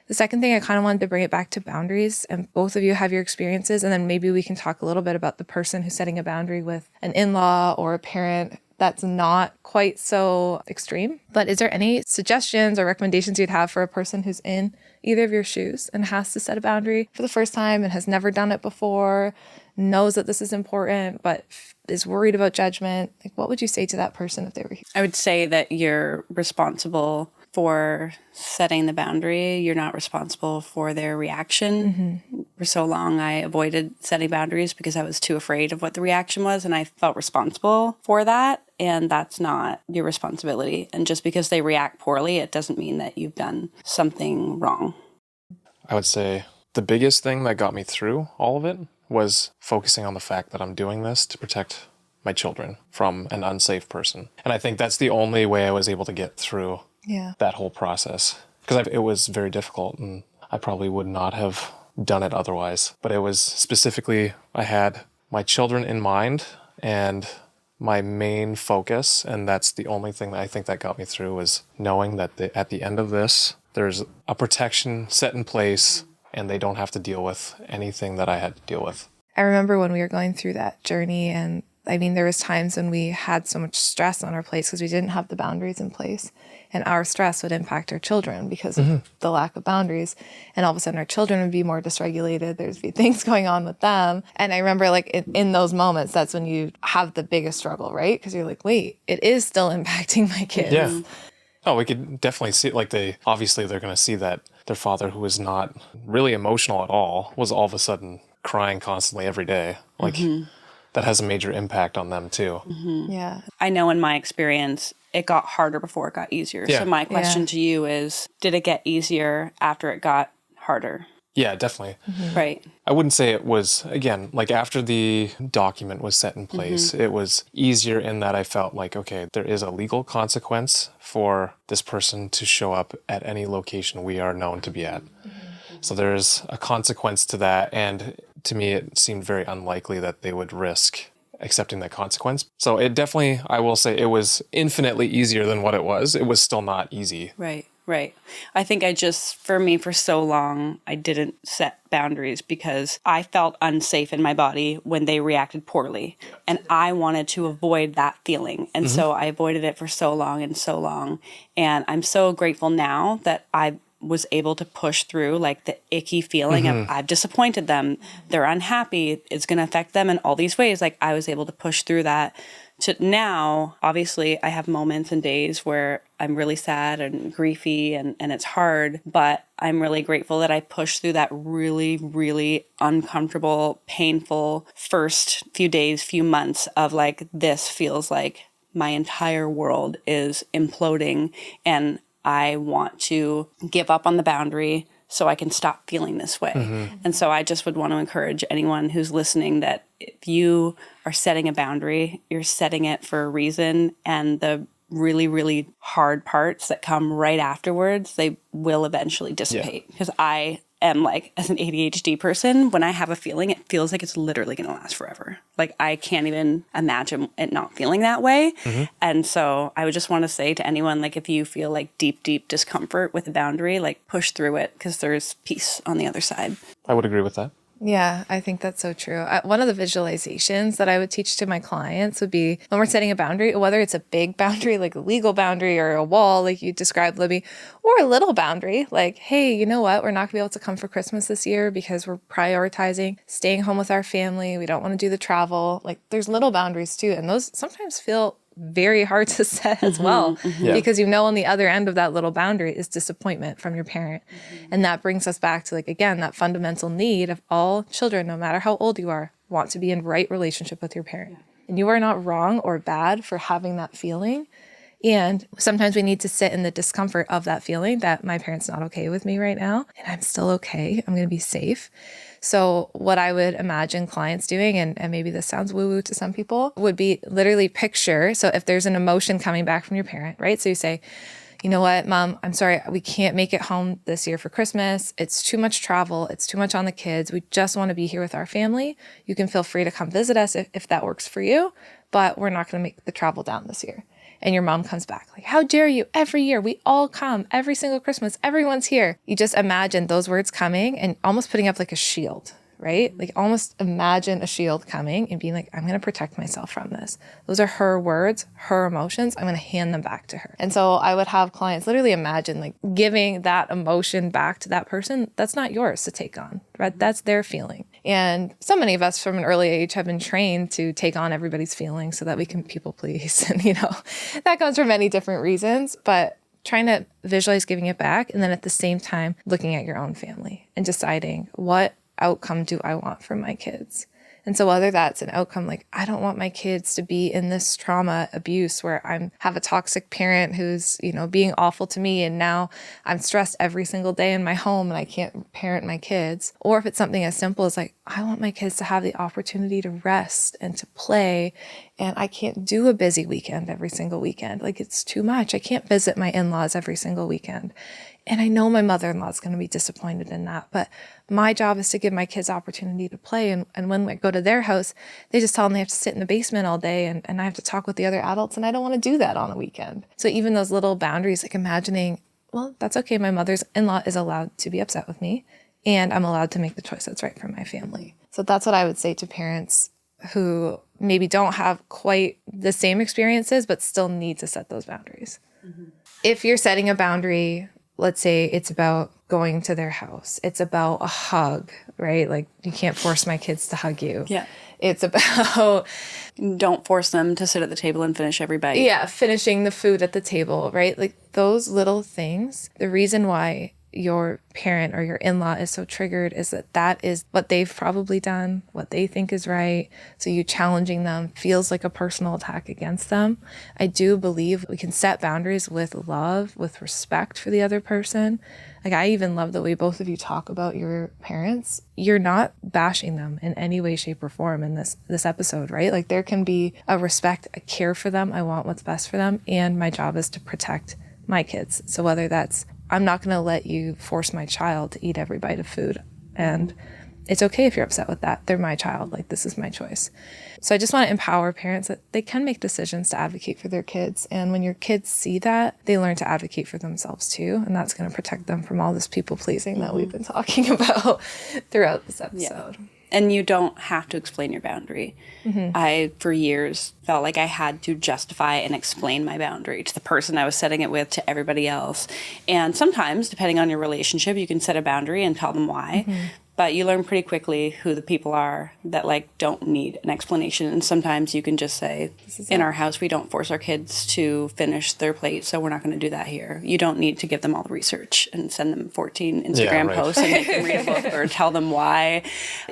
The second thing, I kind of wanted to bring it back to boundaries, and both of you have your experiences, and then maybe we can talk a little bit about the person who's setting a boundary with an in-law or a parent that's not quite so extreme. But is there any suggestions or recommendations you'd have for a person who's in either of your shoes and has to set a boundary for the first time and has never done it before, knows that this is important, but is worried about judgment? Like, what would you say to that person if they were here? I would say that you're responsible for setting the boundary. You're not responsible for their reaction. For so long, I avoided setting boundaries because I was too afraid of what the reaction was, and I felt responsible for that, and that's not your responsibility. And just because they react poorly, it doesn't mean that you've done something wrong. I would say the biggest thing that got me through all of it was focusing on the fact that I'm doing this to protect my children from an unsafe person. And I think that's the only way I was able to get through that whole process, because it was very difficult and I probably would not have done it otherwise. But it was specifically, I had my children in mind and my main focus, and that's the only thing that I think that got me through, was knowing that at the end of this, there's a protection set in place and they don't have to deal with anything that I had to deal with. I remember when we were going through that journey, and I mean, there was times when we had so much stress on our plates because we didn't have the boundaries in place, and our stress would impact our children because of the lack of boundaries. And all of a sudden our children would be more dysregulated. There'd be things going on with them. And I remember like in those moments, that's when you have the biggest struggle, right? Because you're like, wait, it is still impacting my kids. Yeah. Oh, we could definitely see, like, they're going to see that their father, who was not really emotional at all, was all of a sudden crying constantly every day. Like, that has a major impact on them too. Yeah. I know in my experience, it got harder before it got easier. Yeah. So my question to you is, did it get easier after it got harder? Yeah, definitely. Right. I wouldn't say it was, again, like after the document was set in place, it was easier in that I felt like, okay, there is a legal consequence for this person to show up at any location we are known to be at. So there's a consequence to that. And to me, it seemed very unlikely that they would risk accepting that consequence. So it definitely, I will say, it was infinitely easier than what it was. It was still not easy. Right. I think for me, for so long, I didn't set boundaries because I felt unsafe in my body when they reacted poorly. And I wanted to avoid that feeling. And so I avoided it for so long. And I'm so grateful now that I've was able to push through like the icky feeling of I've disappointed them, they're unhappy, it's going to affect them in all these ways. Like I was able to push through that to now, obviously I have moments and days where I'm really sad and griefy and it's hard, but I'm really grateful that I pushed through that really, really uncomfortable, painful first few days, few months of like, this feels like my entire world is imploding and I want to give up on the boundary so I can stop feeling this way. And so I just would want to encourage anyone who's listening that if you are setting a boundary, you're setting it for a reason. And the really, really hard parts that come right afterwards, they will eventually dissipate. Because I am like, as an ADHD person, when I have a feeling, it feels like it's literally going to last forever. Like I can't even imagine it not feeling that way. And so I would just want to say to anyone, like if you feel like deep, deep discomfort with a boundary, like push through it because there's peace on the other side. I would agree with that. Yeah, I think that's so true. One of the visualizations that I would teach to my clients would be when we're setting a boundary, whether it's a big boundary, like a legal boundary or a wall, like you described, Libby, or a little boundary, like, hey, you know what? We're not going to be able to come for Christmas this year because we're prioritizing staying home with our family. We don't want to do the travel. Like there's little boundaries too. And those sometimes feel very hard to set as well because you know on the other end of that little boundary is disappointment from your parent. And that brings us back to like, again, that fundamental need of all children, no matter how old you are, want to be in right relationship with your parent. And you are not wrong or bad for having that feeling. And sometimes we need to sit in the discomfort of that feeling that my parent's not okay with me right now and I'm still okay. I'm going to be safe. So what I would imagine clients doing, and maybe this sounds woo-woo to some people, would be literally picture. So if there's an emotion coming back from your parent, right? So you say, you know what, Mom, I'm sorry, we can't make it home this year for Christmas. It's too much travel. It's too much on the kids. We just want to be here with our family. You can feel free to come visit us if that works for you, but we're not going to make the travel down this year. And your mom comes back like, how dare you? Every year we all come, every single Christmas, everyone's here. You just imagine those words coming and almost putting up like a shield, right? Like almost imagine a shield coming and being like, I'm going to protect myself from this. Those are her words, her emotions. I'm going to hand them back to her. And so I would have clients literally imagine like giving that emotion back to that person. That's not yours to take on, right? That's their feeling. And so many of us from an early age have been trained to take on everybody's feelings so that we can people please. And, that comes for many different reasons, but trying to visualize giving it back. And then at the same time, looking at your own family and deciding what outcome do I want for my kids? And so whether that's an outcome like, I don't want my kids to be in this trauma abuse where I have a toxic parent who's, being awful to me. And now I'm stressed every single day in my home and I can't parent my kids. Or if it's something as simple as like, I want my kids to have the opportunity to rest and to play. And I can't do a busy weekend every single weekend. Like it's too much. I can't visit my in-laws every single weekend. And I know my mother-in-law is going to be disappointed in that, but my job is to give my kids opportunity to play. And when I go to their house, they just tell them they have to sit in the basement all day and I have to talk with the other adults and I don't want to do that on a weekend. So even those little boundaries, like imagining, well, that's okay. My mother's in-law is allowed to be upset with me and I'm allowed to make the choice that's right for my family. So that's what I would say to parents who maybe don't have quite the same experiences, but still need to set those boundaries. If you're setting a boundary, let's say it's about going to their house. It's about a hug, right? Like you can't force my kids to hug you. Yeah. It's about... Don't force them to sit at the table and finish every bite. Yeah, finishing the food at the table, right? Like those little things. The reason why your parent or your in-law is so triggered is that is what they've probably done, what they think is right. So you challenging them feels like a personal attack against them. I do believe we can set boundaries with love, with respect for the other person. Like I even love the way both of you talk about your parents. You're not bashing them in any way, shape, or form in this episode, right? Like there can be a respect, a care for them. I want what's best for them. And my job is to protect my kids. So whether that's I'm not going to let you force my child to eat every bite of food. And it's okay if you're upset with that. They're my child. Like, this is my choice. So I just want to empower parents that they can make decisions to advocate for their kids. And when your kids see that, they learn to advocate for themselves too. And that's going to protect them from all this people pleasing that we've been talking about throughout this episode. And you don't have to explain your boundary. I, for years, felt like I had to justify and explain my boundary to the person I was setting it with, to everybody else. And sometimes, depending on your relationship, you can set a boundary and tell them why. But you learn pretty quickly who the people are that like don't need an explanation. And sometimes you can just say, in our house, we don't force our kids to finish their plate, so we're not going to do that here. You don't need to give them all the research and send them 14 Instagram posts and make them read a book or tell them why.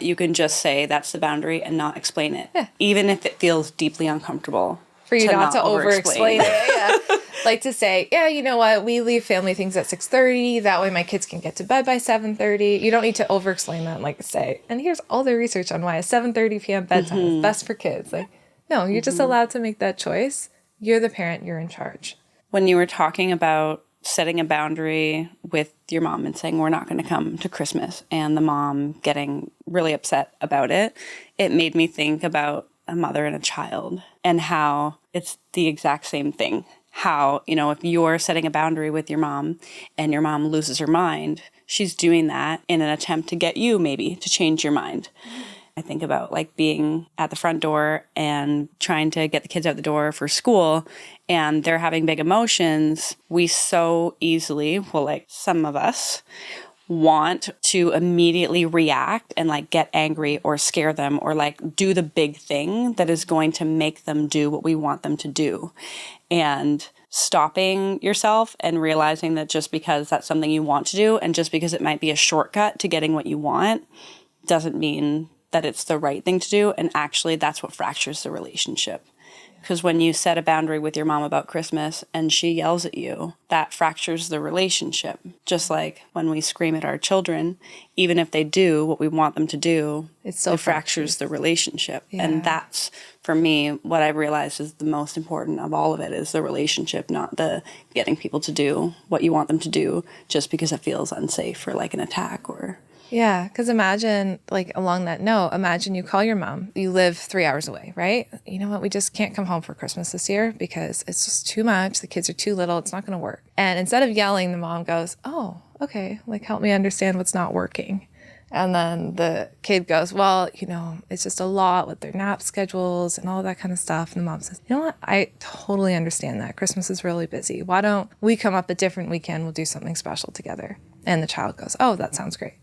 You can just say that's the boundary and not explain it, even if it feels deeply uncomfortable. For you not to over-explain it. Like to say, yeah, you know what, we leave family things at 6:30. That way my kids can get to bed by 7:30. You don't need to over-explain that and like say, and here's all the research on why a 7:30 p.m. bedtime is best for kids. Like, no, you're just allowed to make that choice. You're the parent. You're in charge. When you were talking about setting a boundary with your mom and saying, we're not going to come to Christmas, and the mom getting really upset about it, it made me think about a mother and a child and how it's the exact same thing. How, you know, if you're setting a boundary with your mom and your mom loses her mind, she's doing that in an attempt to get you maybe to change your mind. I think about like being at the front door and trying to get the kids out the door for school, and they're having big emotions. We so easily, well, like some of us, want to immediately react and like get angry or scare them or like do the big thing that is going to make them do what we want them to do. And stopping yourself and realizing that just because that's something you want to do and just because it might be a shortcut to getting what you want doesn't mean that it's the right thing to do. And actually that's what fractures the relationship. Because when you set a boundary with your mom about Christmas and she yells at you, that fractures the relationship. Just like when we scream at our children, even if they do what we want them to do, it fractures the relationship. Yeah. And that's, for me, what I've realized is the most important of all of it is the relationship, not the getting people to do what you want them to do just because it feels unsafe or like an attack or... Yeah, because imagine, like, along that note, imagine you call your mom. You live 3 hours away, right? You know what? We just can't come home for Christmas this year because it's just too much. The kids are too little. It's not going to work. And instead of yelling, the mom goes, oh, okay, like, help me understand what's not working. And then the kid goes, well, you know, it's just a lot with their nap schedules and all that kind of stuff. And the mom says, you know what? I totally understand that. Christmas is really busy. Why don't we come up a different weekend? We'll do something special together. And the child goes, oh, that sounds great.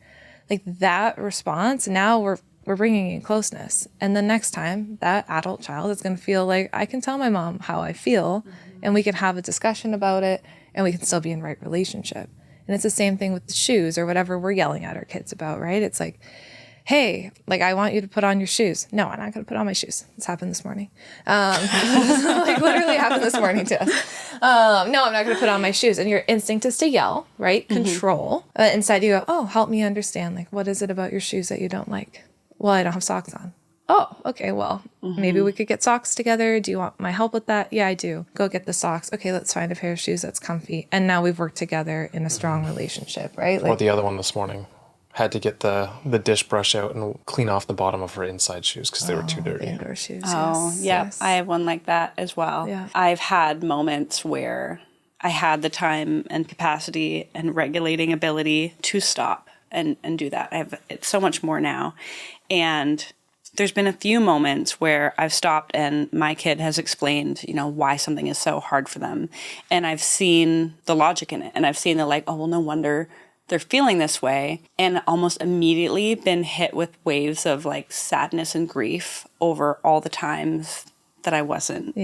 Like that response, now we're bringing in closeness. And the next time, that adult child is going to feel like, I can tell my mom how I feel, and we can have a discussion about it, and we can still be in right relationship. And it's the same thing with the shoes or whatever we're yelling at our kids about, right? It's like, hey, like, I want you to put on your shoes. No, I'm not going to put on my shoes. This happened this morning. Like literally happened this morning to us. No, I'm not going to put on my shoes. And your instinct is to yell, right? Control. Inside you go, oh, help me understand. Like, what is it about your shoes that you don't like? Well, I don't have socks on. Oh, okay, well, maybe we could get socks together. Do you want my help with that? Yeah, I do. Go get the socks. Okay, let's find a pair of shoes that's comfy. And now we've worked together in a strong relationship, right? Like, or the other one this morning. Had to get the dish brush out and clean off the bottom of her inside shoes because they were too dirty. Indoor shoes. Oh, yes, yeah. yes. I have one like that as well. Yeah. I've had moments where I had the time and capacity and regulating ability to stop and do that. It's so much more now. And there's been a few moments where I've stopped and my kid has explained, you know, why something is so hard for them. And I've seen the logic in it. And I've seen the like, oh, well, no wonder they're feeling this way, and almost immediately been hit with waves of like sadness and grief over all the times that I wasn't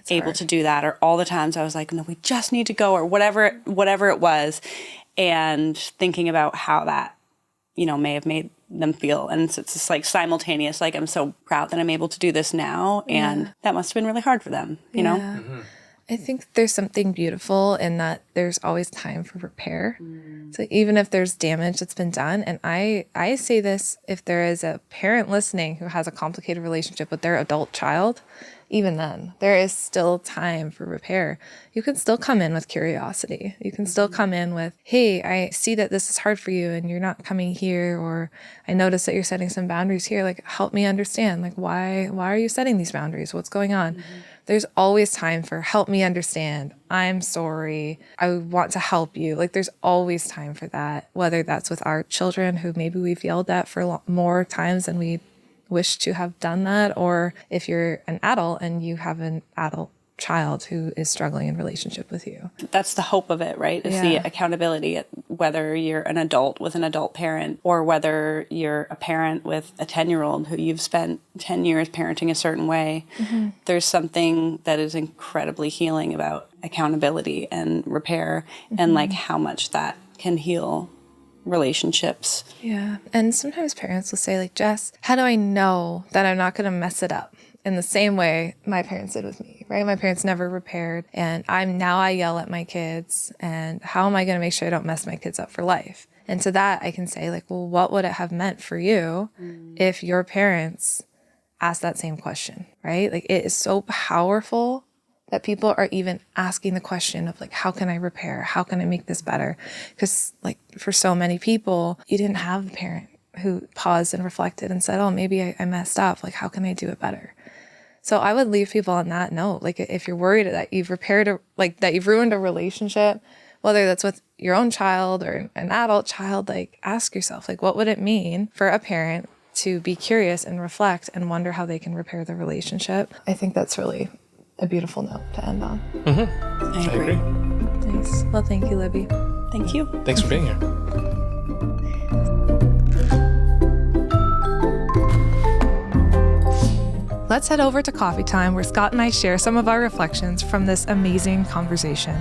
able to do that, or all the times I was like, no, we just need to go, or whatever it was, and thinking about how that, you know, may have made them feel. And it's just like simultaneous, like, I'm so proud that I'm able to do this now, and that must have been really hard for them, you know? Mm-hmm. I think there's something beautiful in that there's always time for repair. So even if there's damage that's been done, and I say this, if there is a parent listening who has a complicated relationship with their adult child, even then, there is still time for repair. You can still come in with curiosity. You can still come in with, hey, I see that this is hard for you and you're not coming here, or I notice that you're setting some boundaries here. Like, help me understand. Like, why are you setting these boundaries? What's going on? There's always time for help me understand. I'm sorry. I want to help you. Like, there's always time for that, whether that's with our children who maybe we've yelled at for more times than we wish to have done that, or if you're an adult and you have an adult child who is struggling in relationship with you. That's the hope of it, right? Is the accountability, whether you're an adult with an adult parent or whether you're a parent with a 10-year-old who you've spent 10 years parenting a certain way. There's something that is incredibly healing about accountability and repair and like how much that can heal relationships. Yeah. And sometimes parents will say, like, Jess, how do I know that I'm not going to mess it up in the same way my parents did with me, right? My parents never repaired, and I yell at my kids, and how am I going to make sure I don't mess my kids up for life? And to that I can say, like, well, what would it have meant for you if your parents asked that same question, right? Like, it is so powerful that people are even asking the question of, like, how can I repair? How can I make this better? Because, like, for so many people, you didn't have a parent who paused and reflected and said, oh, maybe I messed up. Like, how can I do it better? So I would leave people on that note. Like, if you're worried that you've that you've ruined a relationship, whether that's with your own child or an adult child, like, ask yourself, like, what would it mean for a parent to be curious and reflect and wonder how they can repair the relationship? I think that's really a beautiful note to end on. I agree. Nice. Well, thank you, Libby. Thank you. Thanks for being here. Let's head over to coffee time, where Scott and I share some of our reflections from this amazing conversation.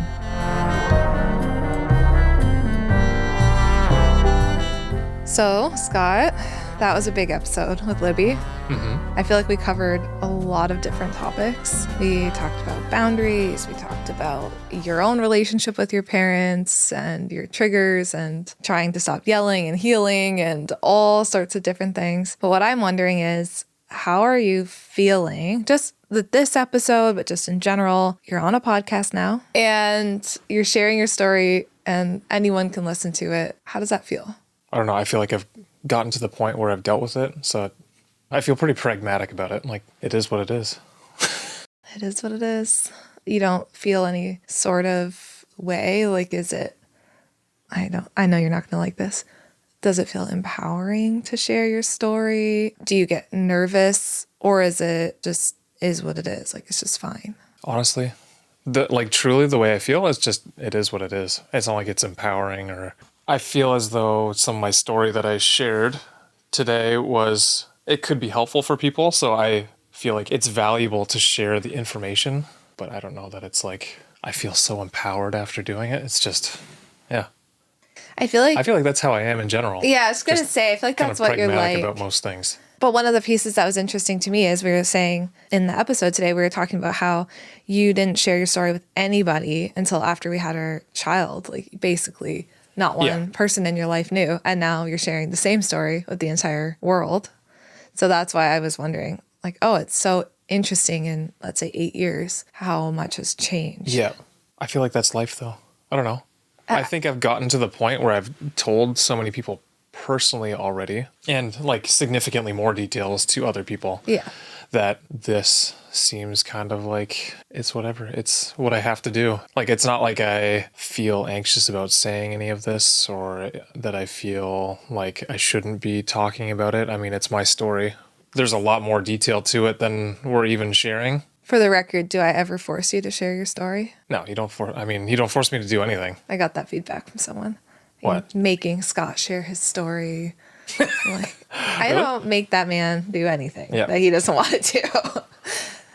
So, Scott, that was a big episode with Libby. I feel like we covered a lot of different topics. We talked about boundaries. We talked about your own relationship with your parents and your triggers and trying to stop yelling and healing and all sorts of different things. But what I'm wondering is, how are you feeling? Just this episode, but just in general, you're on a podcast now and you're sharing your story and anyone can listen to it. How does that feel? I don't know. I feel like I've gotten to the point where I've dealt with it. So I feel pretty pragmatic about it. Like, it is what it is. It is what it is. You don't feel any sort of way? Like, is it, I know you're not going to like this. Does it feel empowering to share your story? Do you get nervous, or is it just is what it is? Like, it's just fine. Honestly, truly the way I feel is just, it is what it is. It's not like it's empowering, or I feel as though some of my story that I shared today it could be helpful for people. So I feel like it's valuable to share the information, but I don't know that it's like, I feel so empowered after doing it. It's just, yeah. I feel like that's how I am in general. Yeah, I was going to say, I feel like that's what you're like about most things. But one of the pieces that was interesting to me is we were saying in the episode today, we were talking about how you didn't share your story with anybody until after we had our child. Like, basically not one person in your life knew. And now you're sharing the same story with the entire world. So that's why I was wondering, like, oh, it's so interesting in, let's say, 8 years, how much has changed. Yeah. I feel like that's life, though. I don't know. I think I've gotten to the point where I've told so many people personally already, and like significantly more details to other people. Yeah. That this seems kind of like it's whatever. It's what I have to do. Like, it's not like I feel anxious about saying any of this, or that I feel like I shouldn't be talking about it. I mean, it's my story. There's a lot more detail to it than we're even sharing. For the record, do I ever force you to share your story? No, you don't you don't force me to do anything. I got that feedback from someone. What? Making Scott share his story. Like, I don't make that man do anything that he doesn't want to do.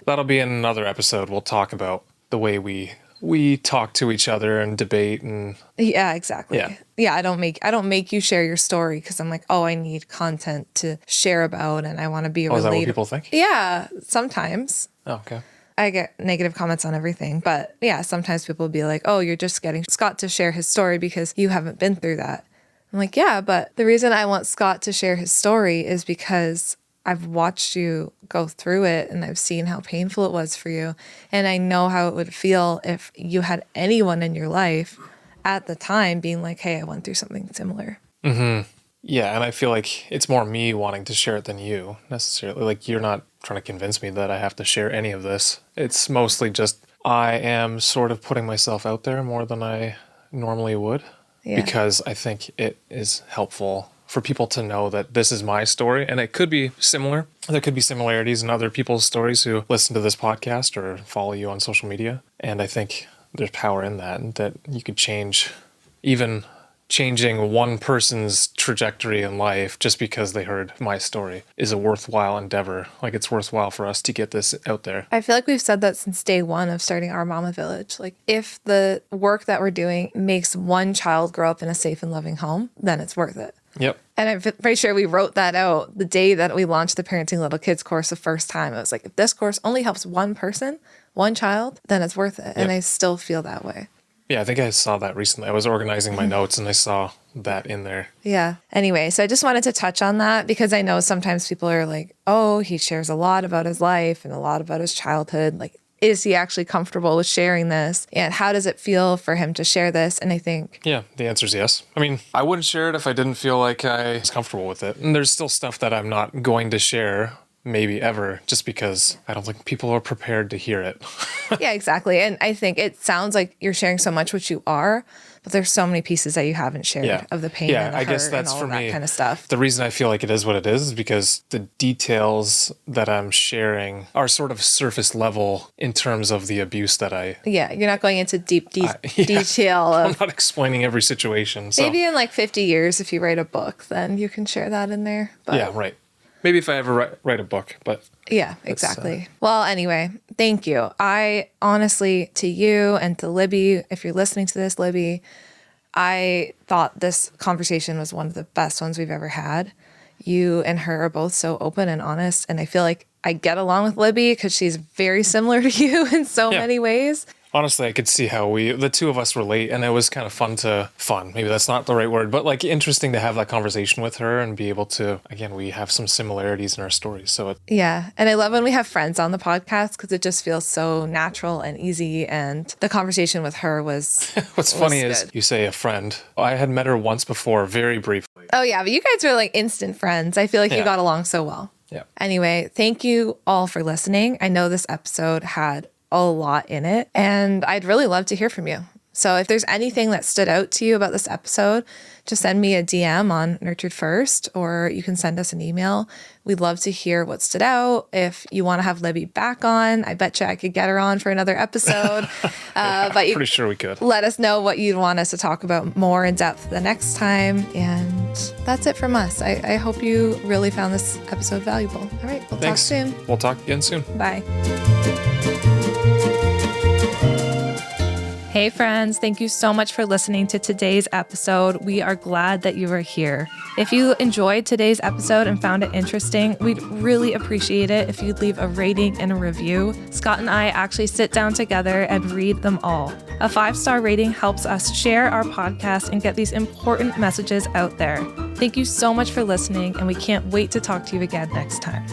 That'll be in another episode. We'll talk about the way we talk to each other and debate and yeah, exactly. Yeah, I don't make you share your story because I'm like, oh, I need content to share about and I want to be relatable. Is that what people think? Yeah, sometimes. Oh, okay. I get negative comments on everything, but yeah, sometimes people will be like, oh, you're just getting Scott to share his story because you haven't been through that. I'm like, yeah, but the reason I want Scott to share his story is because I've watched you go through it and I've seen how painful it was for you. And I know how it would feel if you had anyone in your life at the time being like, hey, I went through something similar. Mm-hmm. Yeah, and I feel like it's more me wanting to share it than you necessarily. Like, you're not trying to convince me that I have to share any of this. It's mostly just I am sort of putting myself out there more than I normally would, because I think it is helpful for people to know that this is my story, and it could be similar. There could be similarities in other people's stories who listen to this podcast or follow you on social media. And I think there's power in that, and that you could change, even changing one person's trajectory in life just because they heard my story is a worthwhile endeavor. Like, it's worthwhile for us to get this out there. I feel like we've said that since day one of starting our Mama Village. Like, if the work that we're doing makes one child grow up in a safe and loving home, then it's worth it. Yep. And I'm pretty sure we wrote that out the day that we launched the Parenting Little Kids course the first time. It was like, if this course only helps one person, one child, then it's worth it. Yep. And I still feel that way. Yeah, I think I saw that recently. I was organizing my notes and I saw that in there. Yeah. Anyway, so I just wanted to touch on that because I know sometimes people are like, oh, he shares a lot about his life and a lot about his childhood. Like, is he actually comfortable with sharing this? And how does it feel for him to share this? And I think... yeah, the answer is yes. I mean, I wouldn't share it if I didn't feel like I was comfortable with it. And there's still stuff that I'm not going to share, maybe ever, just because I don't think people are prepared to hear it. Yeah, exactly. And I think it sounds like you're sharing so much, which you are, but there's so many pieces that you haven't shared of the pain and the I hurt guess that's and all for of that me kind of stuff. The reason I feel like it is what it is because the details that I'm sharing are sort of surface level in terms of the abuse that I... yeah, you're not going into deep detail of... I'm not explaining every situation. So. Maybe in like 50 years, if you write a book, then you can share that in there. But... yeah, right. Maybe if I ever write a book, but... yeah, exactly. Well, anyway, thank you. I honestly, to you and to Libby, if you're listening to this, Libby, I thought this conversation was one of the best ones we've ever had. You and her are both so open and honest, and I feel like I get along with Libby because she's very similar to you in so many ways. Honestly, I could see how the two of us relate, and it was kind of fun. Maybe that's not the right word, but like interesting to have that conversation with her and be able to, again, we have some similarities in our stories. So yeah. And I love when we have friends on the podcast because it just feels so natural and easy. And the conversation with her was what's funny is you say a friend. I had met her once before, very briefly. Oh, yeah. But you guys were like instant friends. I feel like you got along so well. Yeah. Anyway, thank you all for listening. I know this episode had a lot in it, and I'd really love to hear from you. So if there's anything that stood out to you about this episode, just send me a DM on Nurtured First, or you can send us an email. We'd love to hear what stood out. If you want to have Libby back on, I bet you I could get her on for another episode. But you pretty sure we could. Let us know what you'd want us to talk about more in depth the next time. And that's it from us. I hope you really found this episode valuable. All right, we'll talk soon. We'll talk again soon. Bye. Hey friends, thank you so much for listening to today's episode. We are glad that you are here. If you enjoyed today's episode and found it interesting, we'd really appreciate it if you'd leave a rating and a review. Scott and I actually sit down together and read them all. A 5-star rating helps us share our podcast and get these important messages out there. Thank you so much for listening, and we can't wait to talk to you again next time.